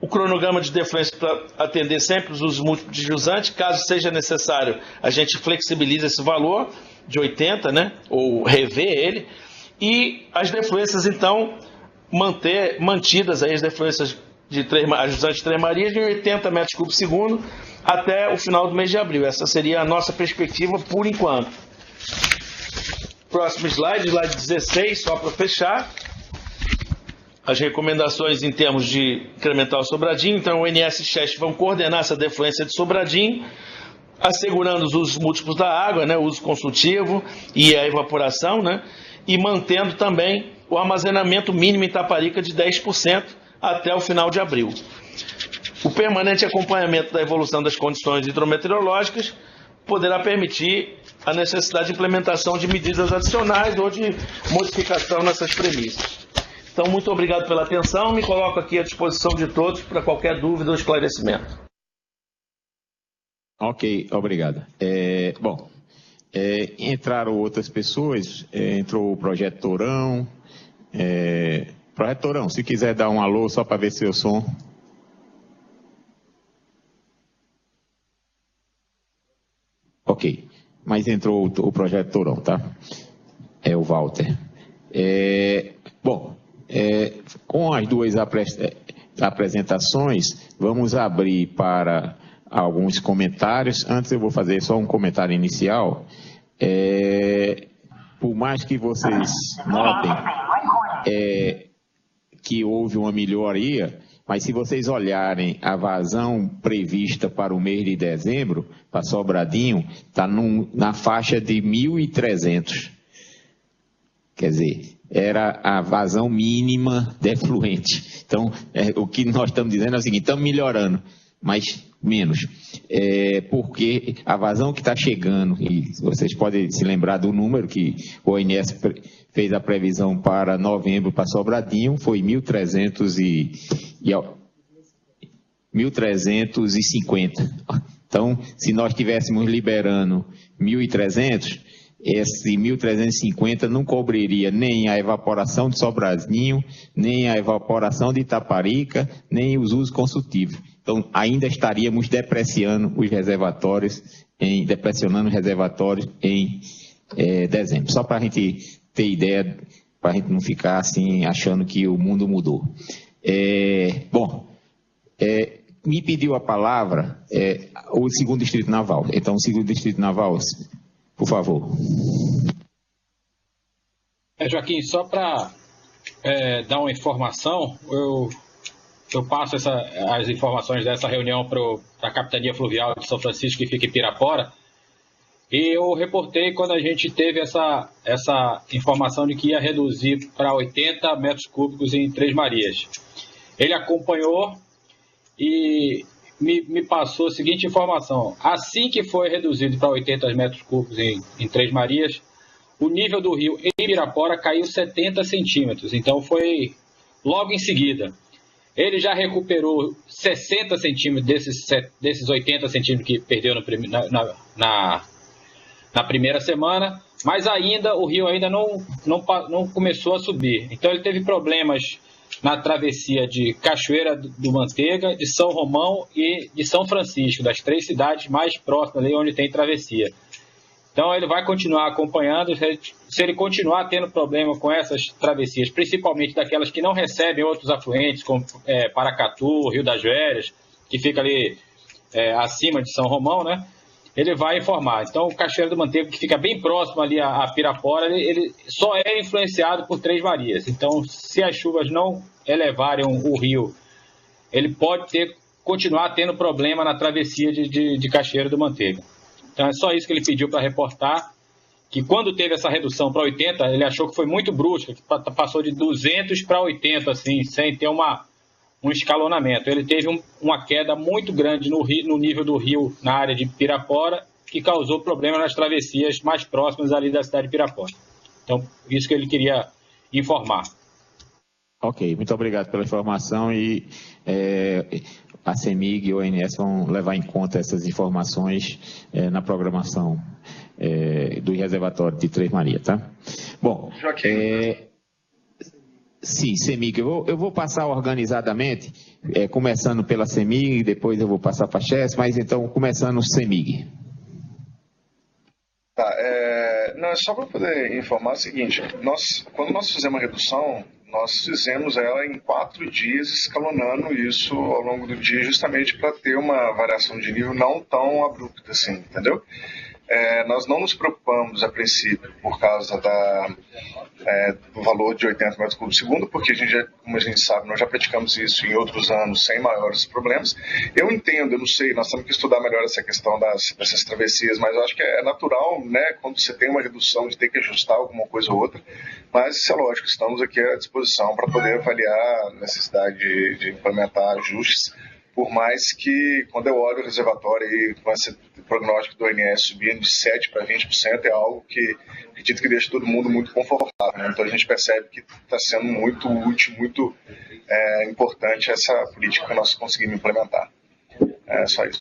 o cronograma de defluência para atender sempre os usos múltiplos de jusante. Caso seja necessário, a gente flexibiliza esse valor de 80, né? Ou rever ele. E as defluências, então, mantidas aí as defluências de jusante de Três Marias de 80 metros cúbicos segundo até o final do mês de abril. Essa seria a nossa perspectiva por enquanto. Próximo slide, slide 16, só para fechar. As recomendações em termos de incrementar o Sobradinho. Então, o ONS e Chest vão coordenar essa defluência de Sobradinho, assegurando os usos múltiplos da água, né, o uso consultivo e a evaporação, né, e mantendo também o armazenamento mínimo em Itaparica de 10% até o final de abril. O permanente acompanhamento da evolução das condições hidrometeorológicas poderá permitir a necessidade de implementação de medidas adicionais ou de modificação nessas premissas. Então, muito obrigado pela atenção. Me coloco aqui à disposição de todos para qualquer dúvida ou esclarecimento.
Ok, obrigado. Entraram outras pessoas, entrou o Projeto Tourão. Projeto Tourão, se quiser dar um alô só para ver seu som. Ok, mas entrou o Projeto Tourão, tá? É o Walter. Com as duas apresentações, vamos abrir para alguns comentários. Antes eu vou fazer só um comentário inicial. Por mais que vocês notem que houve uma melhoria, mas se vocês olharem a vazão prevista para o mês de dezembro, para Sobradinho, está na faixa de 1.300. Quer dizer, era a vazão mínima de efluente. Então, o que nós estamos dizendo é o seguinte: estamos melhorando, mas menos. Porque a vazão que está chegando, e vocês podem se lembrar do número que o ONS fez a previsão para novembro para Sobradinho, foi 1.350. Então, se nós estivéssemos liberando 1.300, esse 1.350 não cobriria nem a evaporação de Sobradinho, nem a evaporação de Itaparica, nem os usos consultivos. Então, ainda estaríamos depressionando os reservatórios em dezembro. Só para a gente ter ideia, para a gente não ficar assim achando que o mundo mudou. Me pediu a palavra o 2º Distrito Naval. Então, o 2º Distrito Naval, por favor.
Joaquim, só para dar uma informação, eu passo as informações dessa reunião para a Capitania Fluvial de São Francisco, que fica em Pirapora, e eu reportei quando a gente teve essa informação de que ia reduzir para 80 metros cúbicos em Três Marias. Ele acompanhou e me passou a seguinte informação: assim que foi reduzido para 80 metros cúbicos em Três Marias, o nível do rio em Pirapora caiu 70 centímetros, então foi logo em seguida. Ele já recuperou 60 centímetros desses 80 centímetros que perdeu na primeira semana, mas ainda o rio ainda não começou a subir. Então ele teve problemas na travessia de Cachoeira do Manteiga, de São Romão e de São Francisco, das 3 cidades mais próximas ali onde tem travessia. Então ele vai continuar acompanhando. Se ele continuar tendo problema com essas travessias, principalmente daquelas que não recebem outros afluentes, como Paracatu, Rio das Velhas, que fica ali acima de São Romão, né? Ele vai informar. Então o Cachoeira do Manteiga, que fica bem próximo ali a Pirapora, ele só é influenciado por Três Marias. Então, se as chuvas não elevarem o rio, ele pode continuar tendo problema na travessia de Cachoeira do Manteiga. Então é só isso que ele pediu para reportar, que quando teve essa redução para 80, ele achou que foi muito brusca, que passou de 200 para 80, assim, sem ter um escalonamento. Ele teve uma queda muito grande no nível do rio, na área de Pirapora, que causou problema nas travessias mais próximas ali da cidade de Pirapora. Então, isso que ele queria informar.
Ok, muito obrigado pela informação e a CEMIG e o ONS vão levar em conta essas informações na programação do reservatório de Três Marias, tá? Bom, Sim, CEMIG. Eu vou passar organizadamente, começando pela CEMIG, depois eu vou passar para a Chess, mas então começando o CEMIG.
Tá, não, é só para poder informar o seguinte, quando nós fizemos a redução, nós fizemos ela em 4 dias, escalonando isso ao longo do dia, justamente para ter uma variação de nível não tão abrupta assim, entendeu? Nós não nos preocupamos, a princípio, por causa do valor de 80 metros cúbicos por segundo, porque como a gente sabe, nós já praticamos isso em outros anos sem maiores problemas. Eu entendo, eu não sei, nós temos que estudar melhor essa questão dessas travessias, mas eu acho que é natural, né, quando você tem uma redução, de ter que ajustar alguma coisa ou outra, mas isso é lógico, estamos aqui à disposição para poder avaliar a necessidade de implementar ajustes, por mais que, quando eu olho o reservatório e com esse prognóstico do ONS subindo de 7% para 20%, é algo que acredito que deixa todo mundo muito confortável, né? Então a gente percebe que está sendo muito útil, muito importante essa política que nós conseguimos implementar. É só isso.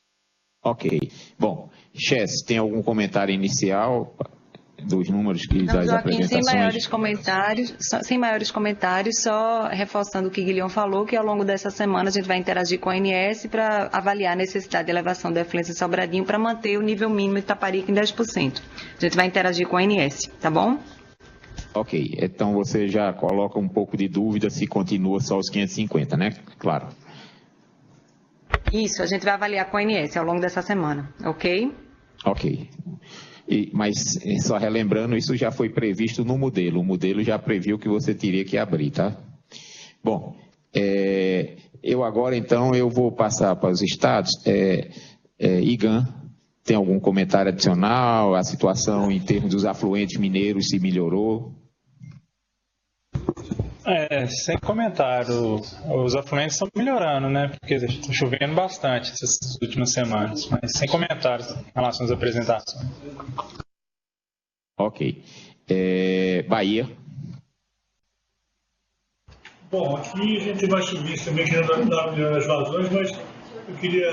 Ok. Bom, Chess, tem algum comentário inicial dos números que das apresentações?
Sem maiores comentários, só reforçando o que Guilherme falou, que ao longo dessa semana a gente vai interagir com a ANS para avaliar a necessidade de elevação da efluência em Sobradinho para manter o nível mínimo de Itaparica em 10%. A gente vai interagir com a ANS, tá bom?
Ok, então você já coloca um pouco de dúvida se continua só os 550, né? Claro.
Isso, a gente vai avaliar com a ANS ao longo dessa semana, ok?
Ok. Mas, só relembrando, isso já foi previsto no modelo. O modelo já previu que você teria que abrir, tá? Bom, eu agora, então, eu vou passar para os estados. Igan, tem algum comentário adicional? A situação em termos dos afluentes mineiros se melhorou?
Sem comentário. Os afluentes estão melhorando, né? Porque está chovendo bastante essas últimas semanas. Mas sem comentários em relação às apresentações.
Ok. Bahia.
Bom, aqui a gente vai subir também, que não dá as vazões, mas eu queria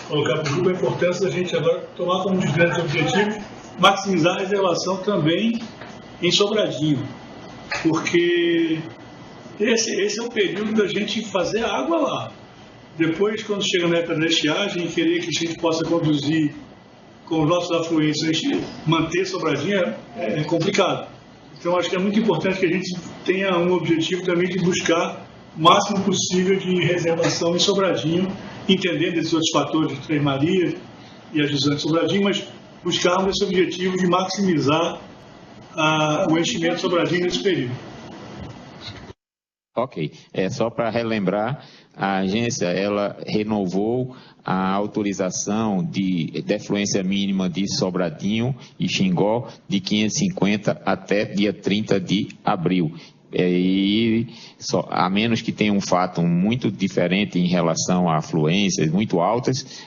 colocar para o grupo a importância da gente agora tomar como um dos grandes objetivos maximizar a reservação também em Sobradinho. Porque esse é o período da gente fazer a água lá. Depois, quando chega na época da estiagem, querer que a gente possa conduzir com os nossos afluentes, a gente manter Sobradinho é complicado. Então, acho que é muito importante que a gente tenha um objetivo também de buscar o máximo possível de reservação em Sobradinho, entendendo esses outros fatores de Três Marias e a Jusante de Sobradinho, mas buscarmos esse objetivo de maximizar o enchimento de Sobradinho nesse período.
Ok. Só para relembrar, a agência ela renovou a autorização de defluência mínima de Sobradinho e Xingó de 550 até dia 30 de abril. A menos que tenha um fato muito diferente em relação a afluências muito altas,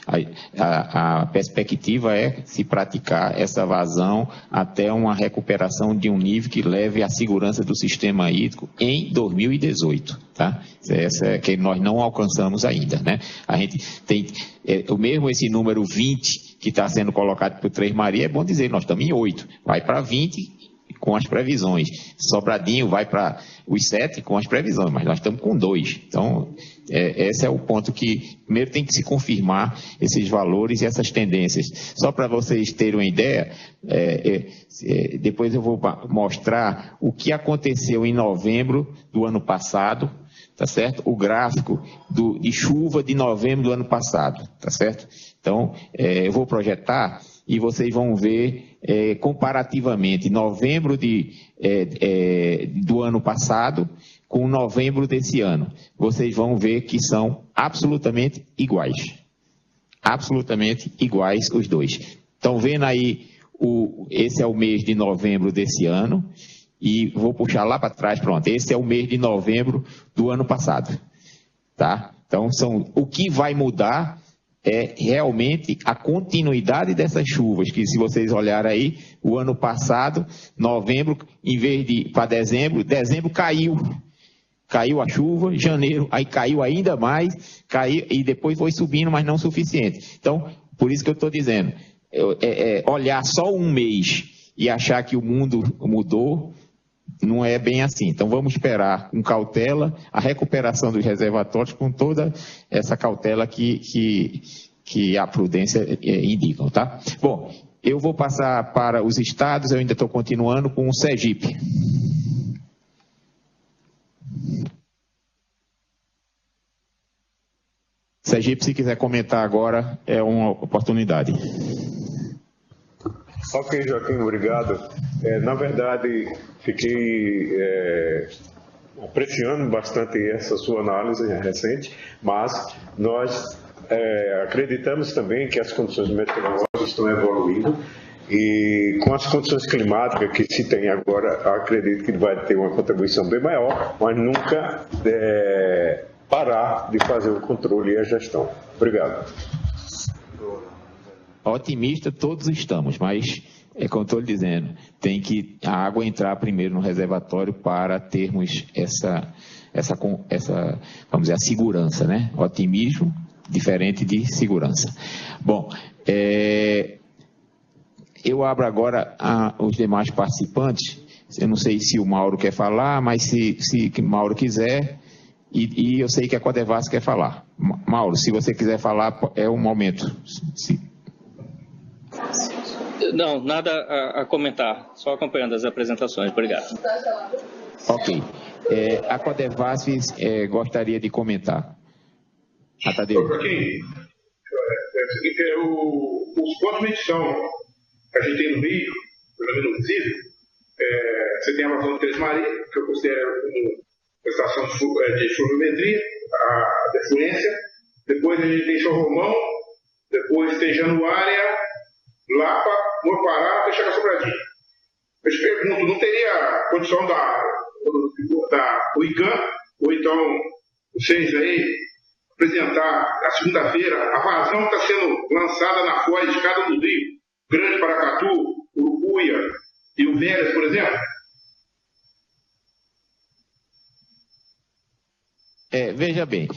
a perspectiva é se praticar essa vazão até uma recuperação de um nível que leve à segurança do sistema hídrico em 2018, tá? Essa é que nós não alcançamos ainda, né? A gente tem mesmo esse número 20 que está sendo colocado por Três Marias, é bom dizer, nós estamos em 8, vai para 20 com as previsões. Sobradinho vai para os 7 com as previsões, mas nós estamos com 2. Então, esse é o ponto que primeiro tem que se confirmar esses valores e essas tendências. Só para vocês terem uma ideia, depois eu vou mostrar o que aconteceu em novembro do ano passado, tá certo? O gráfico de chuva de novembro do ano passado, tá certo? Então, eu vou projetar e vocês vão ver comparativamente novembro do ano passado com novembro desse ano. Vocês vão ver que são absolutamente iguais. Absolutamente iguais os dois. Estão vendo aí, esse é o mês de novembro desse ano e vou puxar lá para trás, pronto. Esse é o mês de novembro do ano passado. Tá? Então, o que vai mudar é realmente a continuidade dessas chuvas, que se vocês olharem aí, o ano passado, novembro, em vez de para dezembro caiu a chuva, janeiro, aí caiu ainda mais, e depois foi subindo, mas não o suficiente. Então, por isso que eu estou dizendo, olhar só um mês e achar que o mundo mudou, não é bem assim. Então, vamos esperar com cautela a recuperação dos reservatórios com toda essa cautela que a prudência indicam, tá? Bom, eu vou passar para os estados, eu ainda estou continuando com o Sergipe. Sergipe, se quiser comentar agora, é uma oportunidade.
Ok, Joaquim, obrigado. Na verdade, fiquei apreciando bastante essa sua análise recente, mas nós acreditamos também que as condições meteorológicas estão evoluindo e com as condições climáticas que se tem agora, acredito que vai ter uma contribuição bem maior, mas nunca parar de fazer o controle e a gestão. Obrigado.
Otimista todos estamos, mas é como estou lhe dizendo, tem que a água entrar primeiro no reservatório para termos essa vamos dizer, a segurança, né? Otimismo diferente de segurança. Bom, eu abro agora os demais participantes. Eu não sei se o Mauro quer falar, mas se o Mauro quiser, e eu sei que a Codevasf quer falar. Mauro, se você quiser falar, é o momento.
Não, nada a comentar, só acompanhando as apresentações. Obrigado.
Ok. A Codevasf gostaria de comentar. Tadeu.
Aqui, os pontos de medição que a gente tem no Rio, pelo menos visível, você tem a vazão de Três Marias, que eu considero como estação de chuviometria, a defluência. Depois a gente tem São Romão, depois tem Januária, Lapa, Mopará, deixa a Sobradinho. Eu te pergunto, não teria condição do ICAM, ou então vocês aí, apresentar na segunda-feira a vazão que está sendo lançada na foz de cada do Rio, Grande Paracatu, Urucuia e o Velhas, por exemplo?
Veja bem,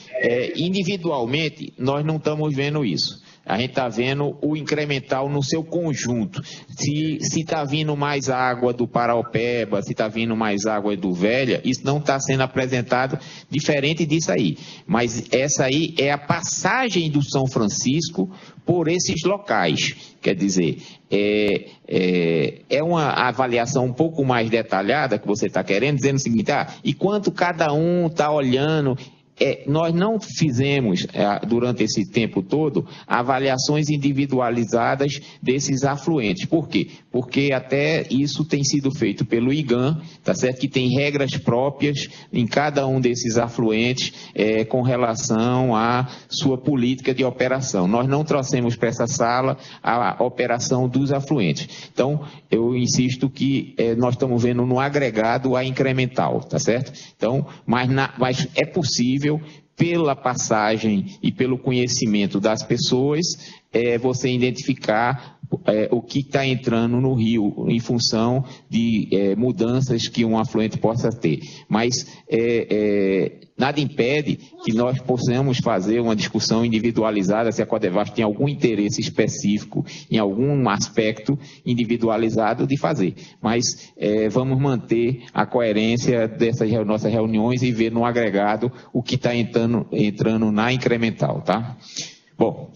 individualmente nós não estamos vendo isso. A gente está vendo o incremental no seu conjunto. Se está vindo mais água do Paraopeba, se está vindo mais água do Velha, isso não está sendo apresentado diferente disso aí. Mas essa aí é a passagem do São Francisco por esses locais. Quer dizer, é uma avaliação um pouco mais detalhada que você está querendo, dizendo o seguinte, e quanto cada um está olhando... nós não fizemos, durante esse tempo todo, avaliações individualizadas desses afluentes. Por quê? Porque até isso tem sido feito pelo IGAM, tá certo? Que tem regras próprias em cada um desses afluentes com relação à sua política de operação. Nós não trouxemos para essa sala a operação dos afluentes. Então, eu insisto que nós estamos vendo no agregado a incremental, tá certo? Então, mas é possível, pela passagem e pelo conhecimento das pessoas, você identificar o que está entrando no rio em função de mudanças que um afluente possa ter. Mas nada impede que nós possamos fazer uma discussão individualizada se a Codevasf tem algum interesse específico em algum aspecto individualizado de fazer. Mas vamos manter a coerência dessas nossas reuniões e ver no agregado o que está entrando na incremental, tá? Bom,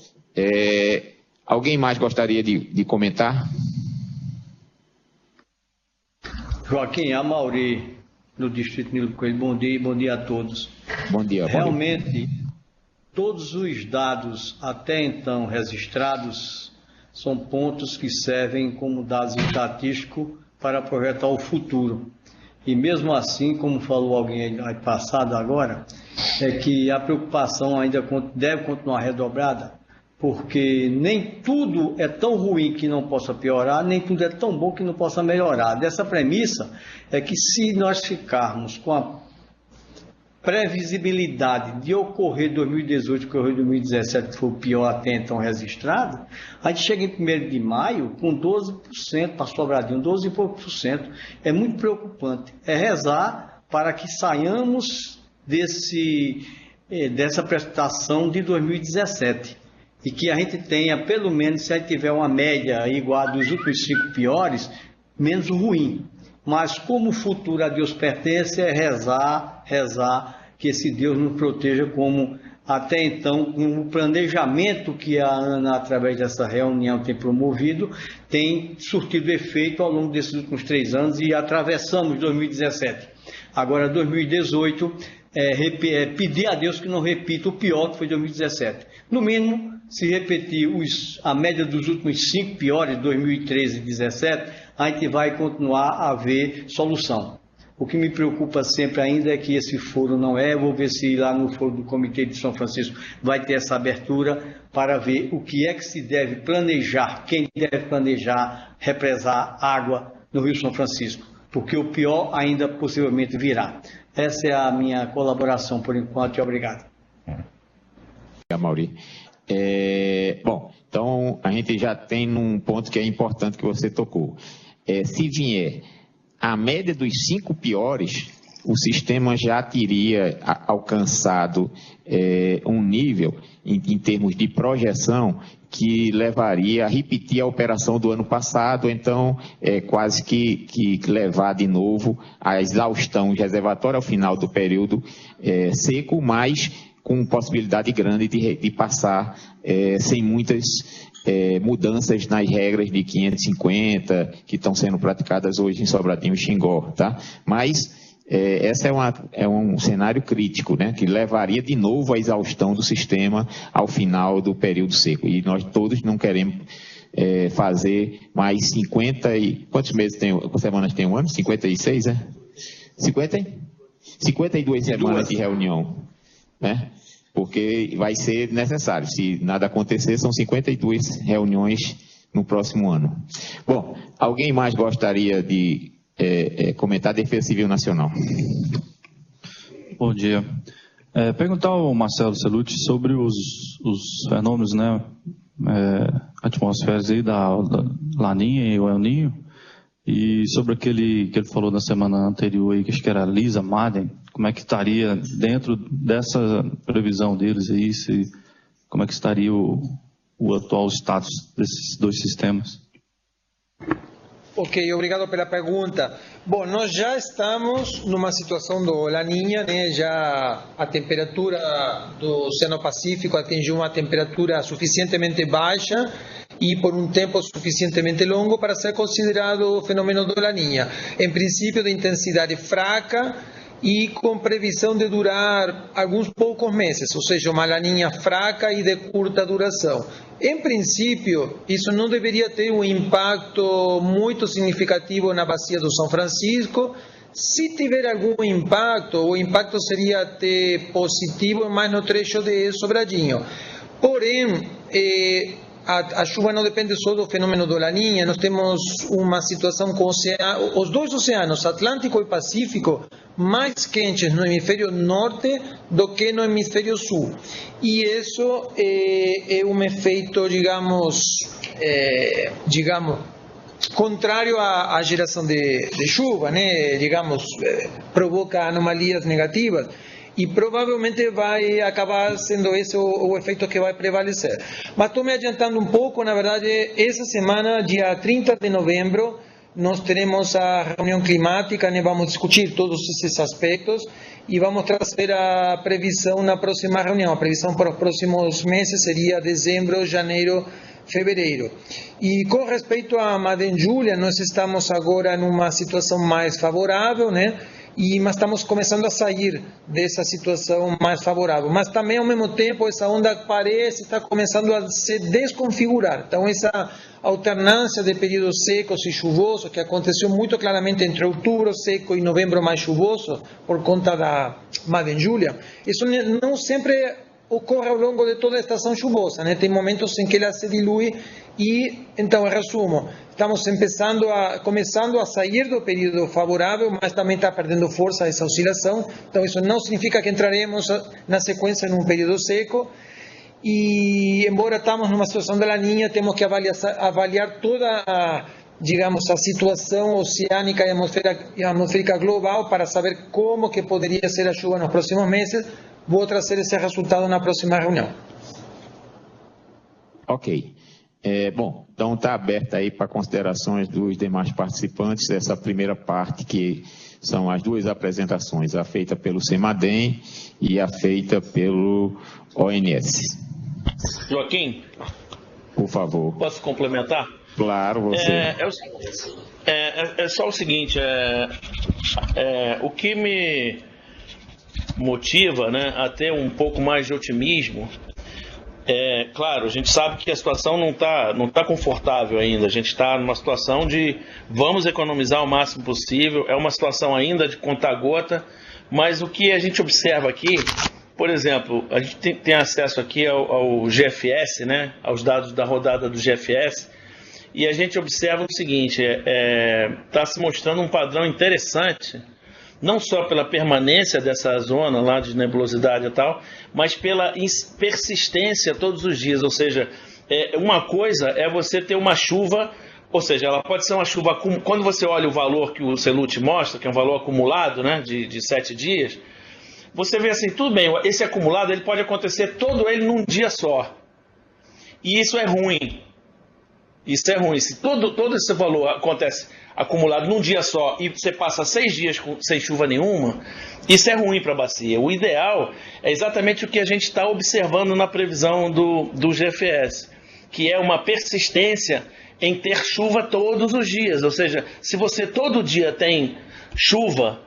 alguém mais gostaria de comentar?
Joaquim, Amauri, no Distrito Nilo Coelho, bom dia a todos.
Bom dia.
Realmente, todos os dados até então registrados são pontos que servem como dados estatísticos para projetar o futuro. E mesmo assim, como falou alguém aí passado agora, é que a preocupação ainda deve continuar redobrada, porque nem tudo é tão ruim que não possa piorar, nem tudo é tão bom que não possa melhorar. Dessa premissa é que se nós ficarmos com a previsibilidade de ocorrer 2018, que ocorreu 2017, que foi o pior até então registrado, a gente chega em 1º de maio com 12% para Sobradinho, 12 e pouco por cento. É muito preocupante. É rezar para que saiamos dessa prestação de 2017 e que a gente tenha, pelo menos, se a gente tiver uma média igual a dos últimos 5 piores, menos ruim. mas como o futuro a Deus pertence, é rezar, que esse Deus nos proteja como até então, com o planejamento que a ANA, através dessa reunião, tem promovido, tem surtido efeito ao longo desses últimos 3 anos e atravessamos 2017. Agora, 2018, pedir a Deus que não repita o pior que foi 2017. No mínimo, se repetir a média dos últimos 5 piores, 2013 e 2017, a gente vai continuar a ver solução. O que me preocupa sempre ainda é que esse foro não vou ver se lá no foro do Comitê de São Francisco vai ter essa abertura para ver o que é que se deve planejar, quem deve planejar represar água no Rio São Francisco, porque o pior ainda possivelmente virá. Essa é a minha colaboração por enquanto e obrigado.
Obrigado, Mauri. Bom, então a gente já tem um ponto que é importante que você tocou. Se vier a média dos 5 piores, o sistema já teria alcançado um nível, em termos de projeção, que levaria a repetir a operação do ano passado, então quase que levar de novo a exaustão reservatória ao final do período seco, mas com possibilidade grande de passar sem muitas mudanças nas regras de 550 que estão sendo praticadas hoje em Sobradinho e Xingó, tá? Mas essa é um cenário crítico, né? Que levaria de novo à exaustão do sistema ao final do período seco. E nós todos não queremos fazer mais 50 e... Quantos meses semanas tem um ano? 56, 52 semanas de reunião, né? Porque vai ser necessário. Se nada acontecer, são 52 reuniões no próximo ano. Bom, alguém mais gostaria de comentar a Defesa Civil Nacional?
Bom dia. Perguntar ao Marcelo Celucci sobre os fenômenos, né, atmosféricos aí da Laninha e o El Niño, e sobre aquele que ele falou na semana anterior aí, que acho que era Lisa Madden, como é que estaria dentro dessa previsão deles aí, como é que estaria o atual status desses 2 sistemas?
Ok, obrigado pela pergunta. Bom, nós já estamos numa situação do Laninha, né? Já a temperatura do Oceano Pacífico atingiu uma temperatura suficientemente baixa e por um tempo suficientemente longo para ser considerado o fenômeno do Laninha. Em princípio, de intensidade fraca e com previsão de durar alguns poucos meses, ou seja, uma laninha fraca e de curta duração. Em princípio, isso não deveria ter um impacto muito significativo na bacia do São Francisco. Se tiver algum impacto, o impacto seria até positivo, mas no trecho de Sobradinho. Porém, a chuva não depende só do fenômeno do Laninha, nós temos uma situação com os 2 oceanos, Atlântico e Pacífico, mais quentes no hemisfério norte do que no hemisfério sul. E isso é um efeito, digamos, contrário à geração de chuva, né? Digamos, provoca anomalias negativas. E provavelmente vai acabar sendo esse o efeito que vai prevalecer. Mas estou me adiantando um pouco, na verdade, essa semana, dia 30 de novembro, nós teremos a reunião climática, né? Vamos discutir todos esses aspectos e vamos trazer a previsão na próxima reunião. A previsão para os próximos meses seria dezembro, janeiro, fevereiro. E com respeito a Madem Julia, nós estamos agora numa situação mais favorável, né? Mas estamos começando a sair dessa situação mais favorável. Mas também, ao mesmo tempo, essa onda parece estar começando a se desconfigurar. Então, essa alternância de períodos secos e chuvosos, que aconteceu muito claramente entre outubro seco e novembro mais chuvoso, por conta da Madem Julia, isso não sempre ocorre ao longo de toda a estação chuvosa, né? Tem momentos em que ela se dilui e, então, em resumo, estamos começando a sair do período favorável, mas também está perdendo força essa oscilação. Então, isso não significa que entraremos na sequência num período seco. E, embora estamos numa situação da Laninha, temos que avaliar toda a situação oceânica e atmosférica global para saber como que poderia ser a chuva nos próximos meses. Vou trazer esse resultado na próxima reunião.
Ok. Bom, então está aberta aí para considerações dos demais participantes dessa primeira parte, que são as duas apresentações, a feita pelo CEMADEM e a feita pelo ONS.
Joaquim?
Por favor.
Posso complementar?
Claro, você.
É só o seguinte, o que me motiva, né, a ter um pouco mais de otimismo, claro, a gente sabe que a situação não tá confortável ainda, a gente está numa situação de vamos economizar o máximo possível, é uma situação ainda de conta-gota, mas o que a gente observa aqui, por exemplo, a gente tem acesso aqui ao GFS, né, aos dados da rodada do GFS, e a gente observa o seguinte, está se mostrando um padrão interessante, não só pela permanência dessa zona lá de nebulosidade e tal, mas pela persistência todos os dias, ou seja, uma coisa é você ter uma chuva, ou seja, ela pode ser uma chuva, quando você olha o valor que o CELUT mostra, que é um valor acumulado, né, de 7 dias, você vê assim, tudo bem, esse acumulado ele pode acontecer todo ele num dia só, e isso é ruim. Isso é ruim. Se todo esse valor acontece acumulado num dia só e você passa 6 dias sem chuva nenhuma, isso é ruim para a bacia. O ideal é exatamente o que a gente está observando na previsão do GFS, que é uma persistência em ter chuva todos os dias. Ou seja, se você todo dia tem chuva,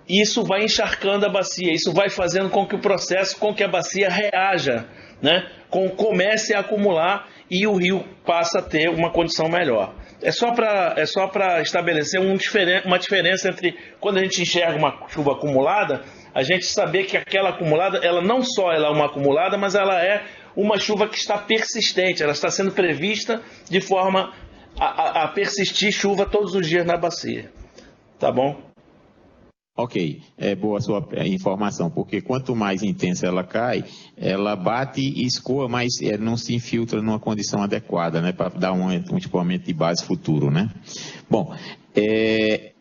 isso vai encharcando a bacia, isso vai fazendo com que o processo, com que a bacia reaja, né? Comece a acumular e o rio passa a ter uma condição melhor. É só para estabelecer uma diferença entre quando a gente enxerga uma chuva acumulada, a gente saber que aquela acumulada, ela não só é uma acumulada, mas ela é uma chuva que está persistente, ela está sendo prevista de forma a persistir chuva todos os dias na bacia. Tá bom?
Ok, é boa a sua informação, porque quanto mais intensa ela cai, ela bate e escoa, mas não se infiltra numa condição adequada, né, para dar um escoamento de base futuro, né? Bom,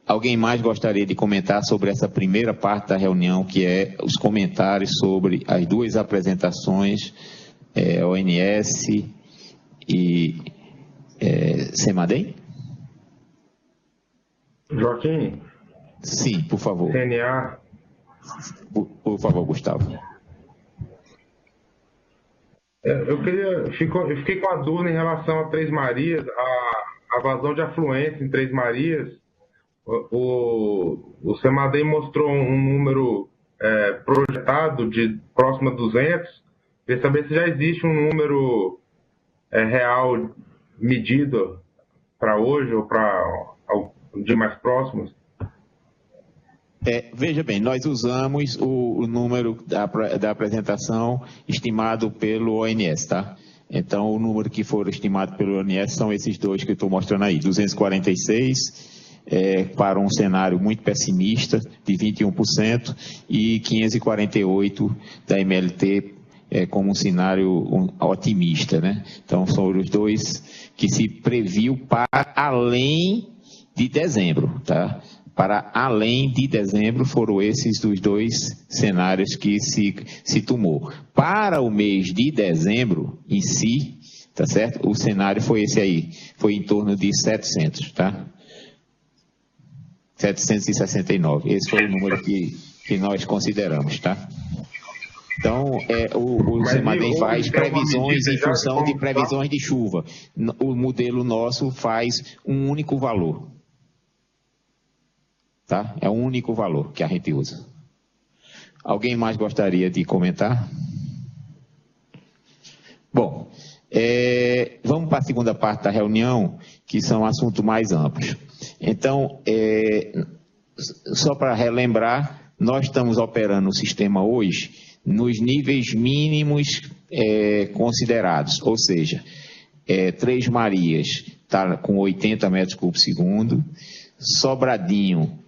alguém mais gostaria de comentar sobre essa primeira parte da reunião, que é os comentários sobre as duas apresentações, ONS e CEMADEM?
Joaquim?
Sim, por favor.
CNA.
Por favor, Gustavo.
Eu fiquei com a dúvida em relação a Três Marias, a vazão de afluência em Três Marias. O CEMADEM mostrou um número projetado de próximo a 200. Queria saber se já existe um número real medido para hoje ou para um dia mais próximos.
Veja bem, nós usamos o número da apresentação estimado pelo ONS, tá? Então, o número que for estimado pelo ONS são esses dois que eu estou mostrando aí, 246 para um cenário muito pessimista, de 21%, e 548 da MLT como um cenário otimista, né? Então, são os dois que se previu para além de dezembro, tá? Para além de dezembro foram esses dos dois cenários que se tomou. Para o mês de dezembro em si, tá certo? O cenário foi esse aí, foi em torno de 700, tá? 769, esse foi o número que nós consideramos, tá? Então, o CEMADEM faz previsões em função de previsões de chuva. O modelo nosso faz um único valor. Tá? É o único valor que a gente usa. Alguém mais gostaria de comentar? Bom, vamos para a segunda parte da reunião, que são assuntos mais amplos. Então, só para relembrar, nós estamos operando o sistema hoje nos níveis mínimos considerados, ou seja, Três Marias está com 80 metros cúbicos segundo, Sobradinho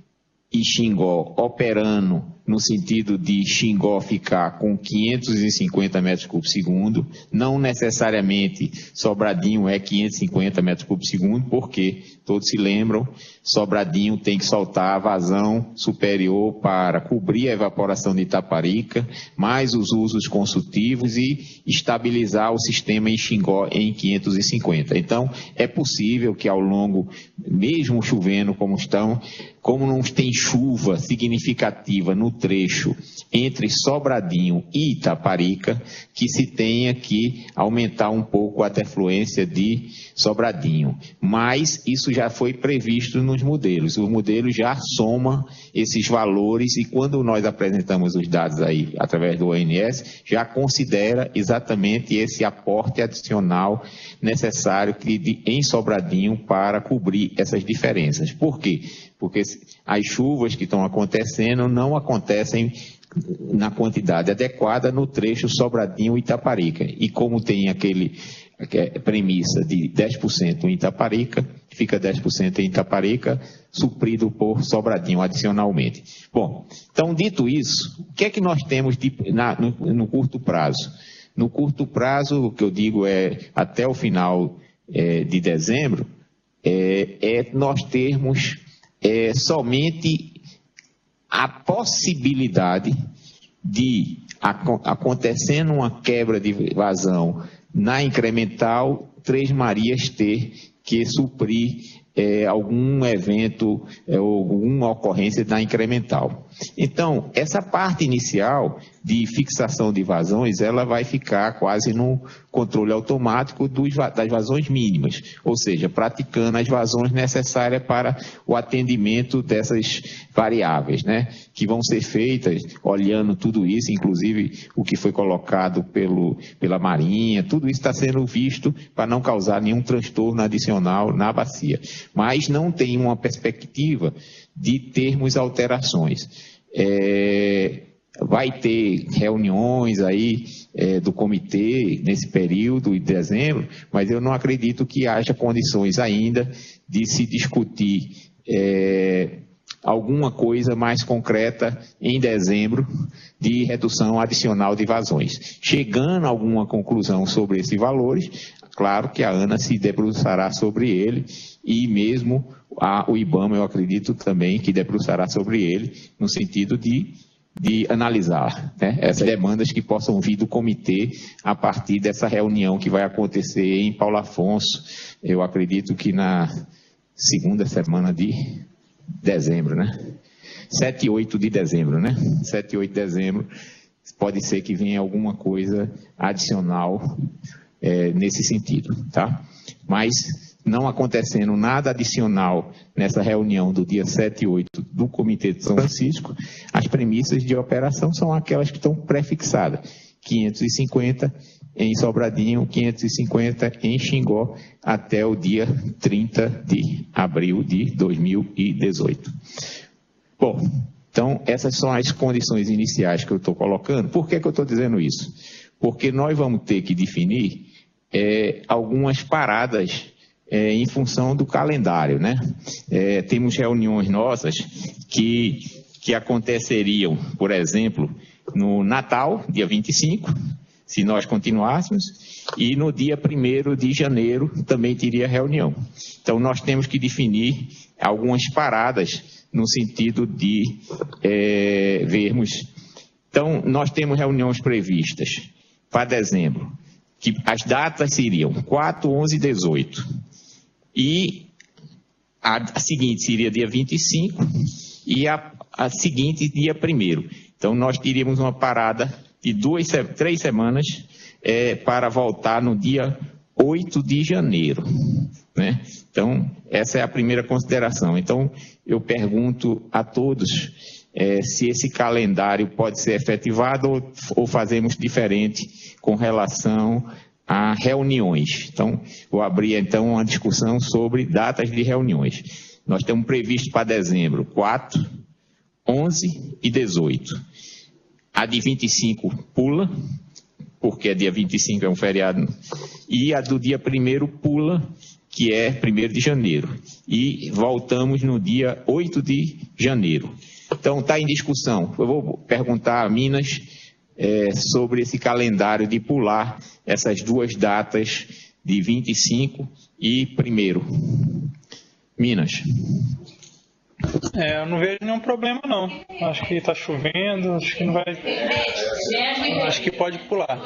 e Xingó operando no sentido de Xingó ficar com 550 metros cúbicos segundo, não necessariamente Sobradinho é 550 metros cúbicos segundo, porque todos se lembram, Sobradinho tem que soltar a vazão superior para cobrir a evaporação de Itaparica, mais os usos consultivos e estabilizar o sistema em Xingó em 550. Então, é possível que ao longo, mesmo chovendo como não tem chuva significativa no trecho entre Sobradinho e Itaparica, que se tenha que aumentar um pouco a defluência de Sobradinho. Mas isso já foi previsto nos modelos. O modelo já soma esses valores e quando nós apresentamos os dados aí através do ONS, já considera exatamente esse aporte adicional necessário em Sobradinho para cobrir essas diferenças. Por quê? Porque as chuvas que estão acontecendo não acontecem na quantidade adequada no trecho Sobradinho-Itaparica. E como tem aquela premissa de 10% em Itaparica, fica 10% em Itaparica, suprido por Sobradinho adicionalmente. Bom, então dito isso, o que é que nós temos no curto prazo? No curto prazo, o que eu digo é até o final de dezembro, nós termos somente a possibilidade de, acontecendo uma quebra de vazão na incremental, Três Marias ter que suprir algum evento, alguma ocorrência na incremental. Então, essa parte inicial de fixação de vazões, ela vai ficar quase no controle automático das vazões mínimas, ou seja, praticando as vazões necessárias para o atendimento dessas variáveis, né, que vão ser feitas olhando tudo isso, inclusive o que foi colocado pela Marinha, tudo isso está sendo visto para não causar nenhum transtorno adicional na bacia. Mas não tem uma perspectiva de termos alterações. Vai ter reuniões aí do comitê nesse período de dezembro, mas eu não acredito que haja condições ainda de se discutir alguma coisa mais concreta em dezembro de redução adicional de vazões. Chegando a alguma conclusão sobre esses valores, claro que a ANA se debruçará sobre ele e mesmo o IBAMA, eu acredito também que debruçará sobre ele no sentido de analisar, né, essas demandas que possam vir do comitê a partir dessa reunião que vai acontecer em Paulo Afonso, eu acredito que na segunda semana de dezembro, né? 7 e 8 de dezembro, né? 7 e 8 de dezembro, pode ser que venha alguma coisa adicional nesse sentido, tá? Mas não acontecendo nada adicional nessa reunião do dia 7 e 8 do Comitê de São Francisco, as premissas de operação são aquelas que estão prefixadas. 550 em Sobradinho, 550 em Xingó, até o dia 30 de abril de 2018. Bom, então essas são as condições iniciais que eu estou colocando. Por que eu estou dizendo isso? Porque nós vamos ter que definir algumas paradas em função do calendário, né? Temos reuniões nossas que aconteceriam, por exemplo, no Natal, dia 25, se nós continuássemos, e no dia 1º de janeiro também teria reunião. Então, nós temos que definir algumas paradas no sentido de vermos. Então, nós temos reuniões previstas para dezembro, que as datas seriam 4, 11 e 18. E a seguinte seria dia 25 e a seguinte dia 1º. Então, nós teríamos uma parada de 3 semanas para voltar no dia 8 de janeiro. Né? Então, essa é a primeira consideração. Então, eu pergunto a todos se esse calendário pode ser efetivado ou fazemos diferente com relação a reuniões. Então, vou abrir então uma discussão sobre datas de reuniões. Nós temos previsto para dezembro 4, 11 e 18. A de 25 pula, porque a dia 25 é um feriado, e a do dia 1º pula, que é 1º de janeiro. E voltamos no dia 8 de janeiro. Então, está em discussão. Eu vou perguntar a Minas sobre esse calendário de pular essas duas datas de 25 e 1º. Minas.
Eu não vejo nenhum problema, não. Acho que está chovendo, acho que não vai... Acho que pode pular.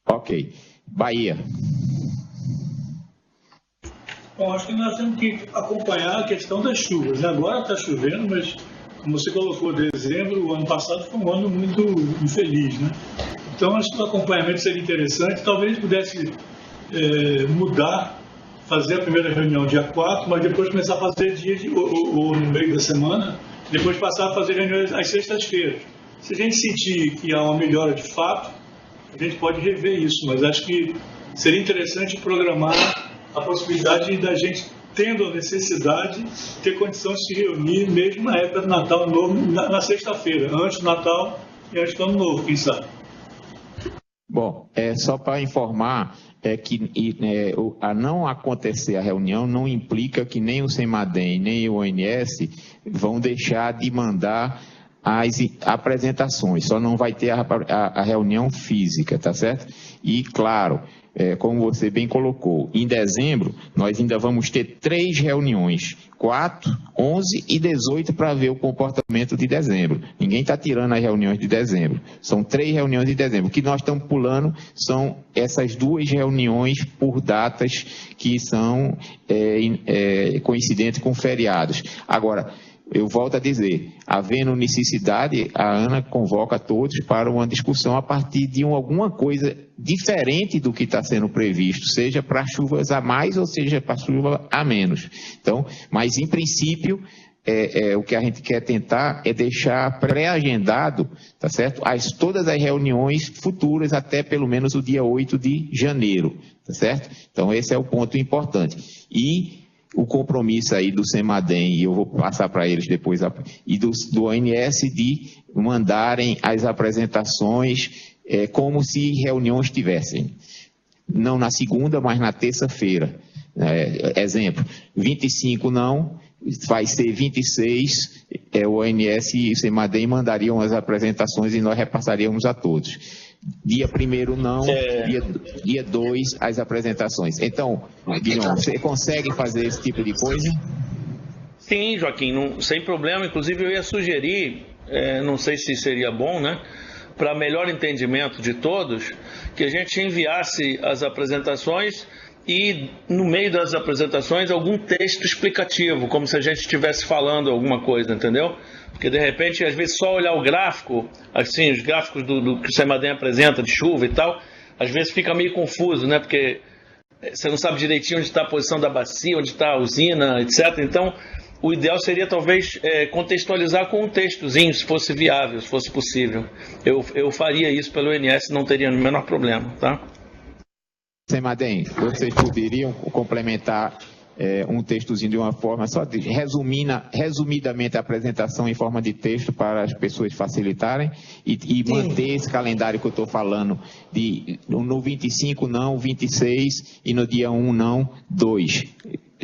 Ok. Bahia.
Bom, acho que nós temos que acompanhar a questão das chuvas. Agora está chovendo, mas como você colocou, dezembro, o ano passado foi um ano muito infeliz, né? Então, acho que o acompanhamento seria interessante. Talvez pudesse mudar, fazer a primeira reunião dia 4, mas depois começar a fazer ou no meio da semana, depois passar a fazer reuniões às sextas-feiras. Se a gente sentir que há uma melhora de fato, a gente pode rever isso, mas acho que seria interessante programar a possibilidade da gente, tendo a necessidade, ter condição de se reunir mesmo na época do Natal Novo, na sexta-feira, antes do Natal e antes do Ano Novo, quem sabe.
Bom, só para informar, que a não acontecer a reunião não implica que nem o CEMADEM nem o ONS vão deixar de mandar as apresentações, só não vai ter a reunião física, tá certo? E, claro, como você bem colocou, em dezembro nós ainda vamos ter 3 reuniões, 4, 11 e 18 para ver o comportamento de dezembro. Ninguém está tirando as reuniões de dezembro. São 3 reuniões de dezembro. O que nós estamos pulando são essas 2 reuniões por datas que são coincidentes com feriados. Agora, eu volto a dizer, havendo necessidade, a ANA convoca todos para uma discussão a partir de alguma coisa diferente do que está sendo previsto, seja para chuvas a mais ou seja para chuva a menos. Então, mas em princípio, o que a gente quer tentar é deixar pré-agendado, tá certo? Todas as reuniões futuras até pelo menos o dia 8 de janeiro, tá certo? Então, esse é o ponto importante. E o compromisso aí do CEMADEM, e eu vou passar para eles depois, e do ONS de mandarem as apresentações como se reuniões tivessem. Não na segunda, mas na terça-feira. Exemplo, 25 não, vai ser 26, o ONS e o CEMADEM mandariam as apresentações e nós repassaríamos a todos. Dia 1º não, dia 2 as apresentações. Então, Guilherme, você consegue fazer esse tipo de coisa?
Sim, Joaquim, sem problema. Inclusive eu ia sugerir, não sei se seria bom, né, para melhor entendimento de todos, que a gente enviasse as apresentações e no meio das apresentações algum texto explicativo, como se a gente estivesse falando alguma coisa, entendeu? Porque de repente, às vezes, só olhar o gráfico, assim, os gráficos do que o CEMADEM apresenta de chuva e tal, às vezes fica meio confuso, né? Porque você não sabe direitinho onde está a posição da bacia, onde está a usina, etc. Então, o ideal seria talvez contextualizar com um textozinho, se fosse viável, se fosse possível. Eu faria isso pelo ONS, não teria o menor problema, tá?
CEMADEM, vocês poderiam complementar um textozinho de uma forma, só resumidamente a apresentação em forma de texto para as pessoas facilitarem e manter esse calendário que eu estou falando, no 25 não, 26 e no dia 1 não, 2.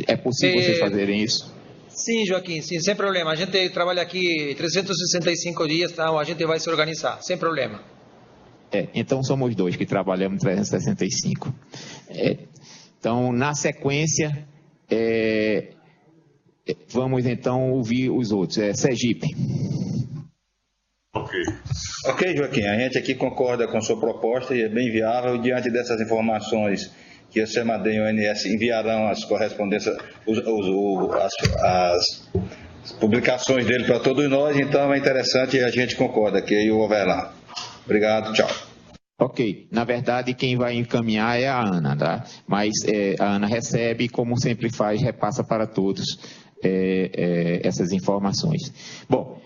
É possível vocês fazerem isso?
Sim, Joaquim, sim, sem problema. A gente trabalha aqui 365 dias, então a gente vai se organizar, sem problema.
Então somos 2 que trabalhamos 365. Então, na sequência, vamos então ouvir os outros. Sergipe.
Ok, Joaquim, a gente aqui concorda com sua proposta e é bem viável. Diante dessas informações que o CEMADEM e o ONS enviarão as correspondências, as publicações dele para todos nós, então é interessante e a gente concorda que aí houver lá. Obrigado, tchau.
Ok, na verdade quem vai encaminhar é a ANA, tá? Mas a ANA recebe, como sempre faz, repassa para todos essas informações. Bom,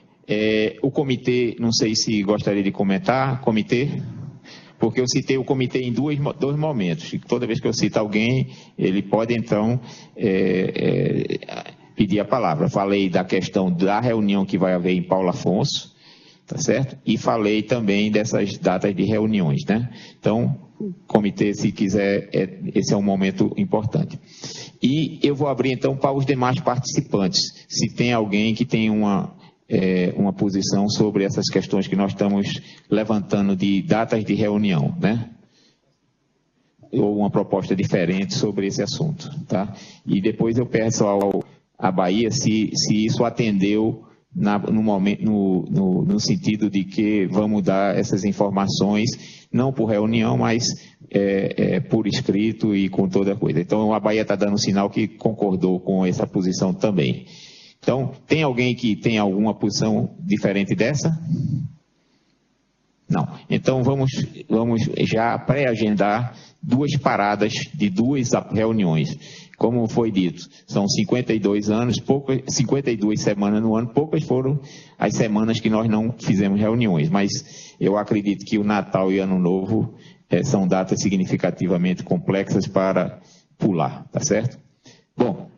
o comitê, não sei se gostaria de comentar, comitê, porque eu citei o comitê em dois momentos. Toda vez que eu cito alguém, ele pode então pedir a palavra. Falei da questão da reunião que vai haver em Paulo Afonso, tá certo? E falei também dessas datas de reuniões, né? Então, comitê, se quiser, esse é um momento importante. E eu vou abrir, então, para os demais participantes, se tem alguém que tem uma posição sobre essas questões que nós estamos levantando de datas de reunião, né? Ou uma proposta diferente sobre esse assunto, tá? E depois eu peço à Bahia se isso atendeu no sentido de que vamos dar essas informações, não por reunião, mas por escrito e com toda a coisa. Então, a Bahia está dando sinal que concordou com essa posição também. Então, tem alguém que tem alguma posição diferente dessa? Não. Então, vamos já pré-agendar 2 paradas de 2 reuniões. Como foi dito, são 52 anos, 52 semanas no ano, poucas foram as semanas que nós não fizemos reuniões, mas eu acredito que o Natal e Ano Novo são datas significativamente complexas para pular, tá certo? Bom,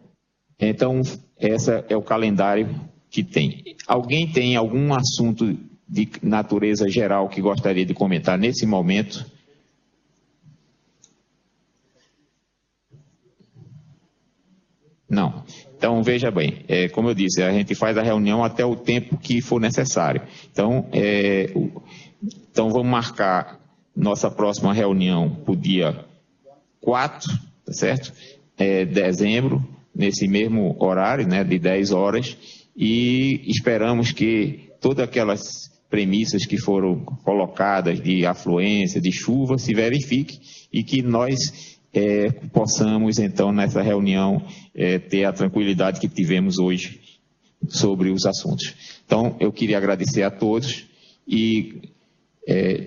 então, esse é o calendário que tem. Alguém tem algum assunto de natureza geral que gostaria de comentar nesse momento? Não. Então, veja bem, como eu disse, a gente faz a reunião até o tempo que for necessário. Então, vamos marcar nossa próxima reunião para o dia 4, tá certo? Dezembro, nesse mesmo horário, né, de 10 horas, e esperamos que todas aquelas premissas que foram colocadas de afluência, de chuva, se verifique e que nós possamos, então, nessa reunião, ter a tranquilidade que tivemos hoje sobre os assuntos. Então, eu queria agradecer a todos e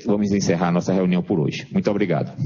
vamos encerrar nossa reunião por hoje. Muito obrigado.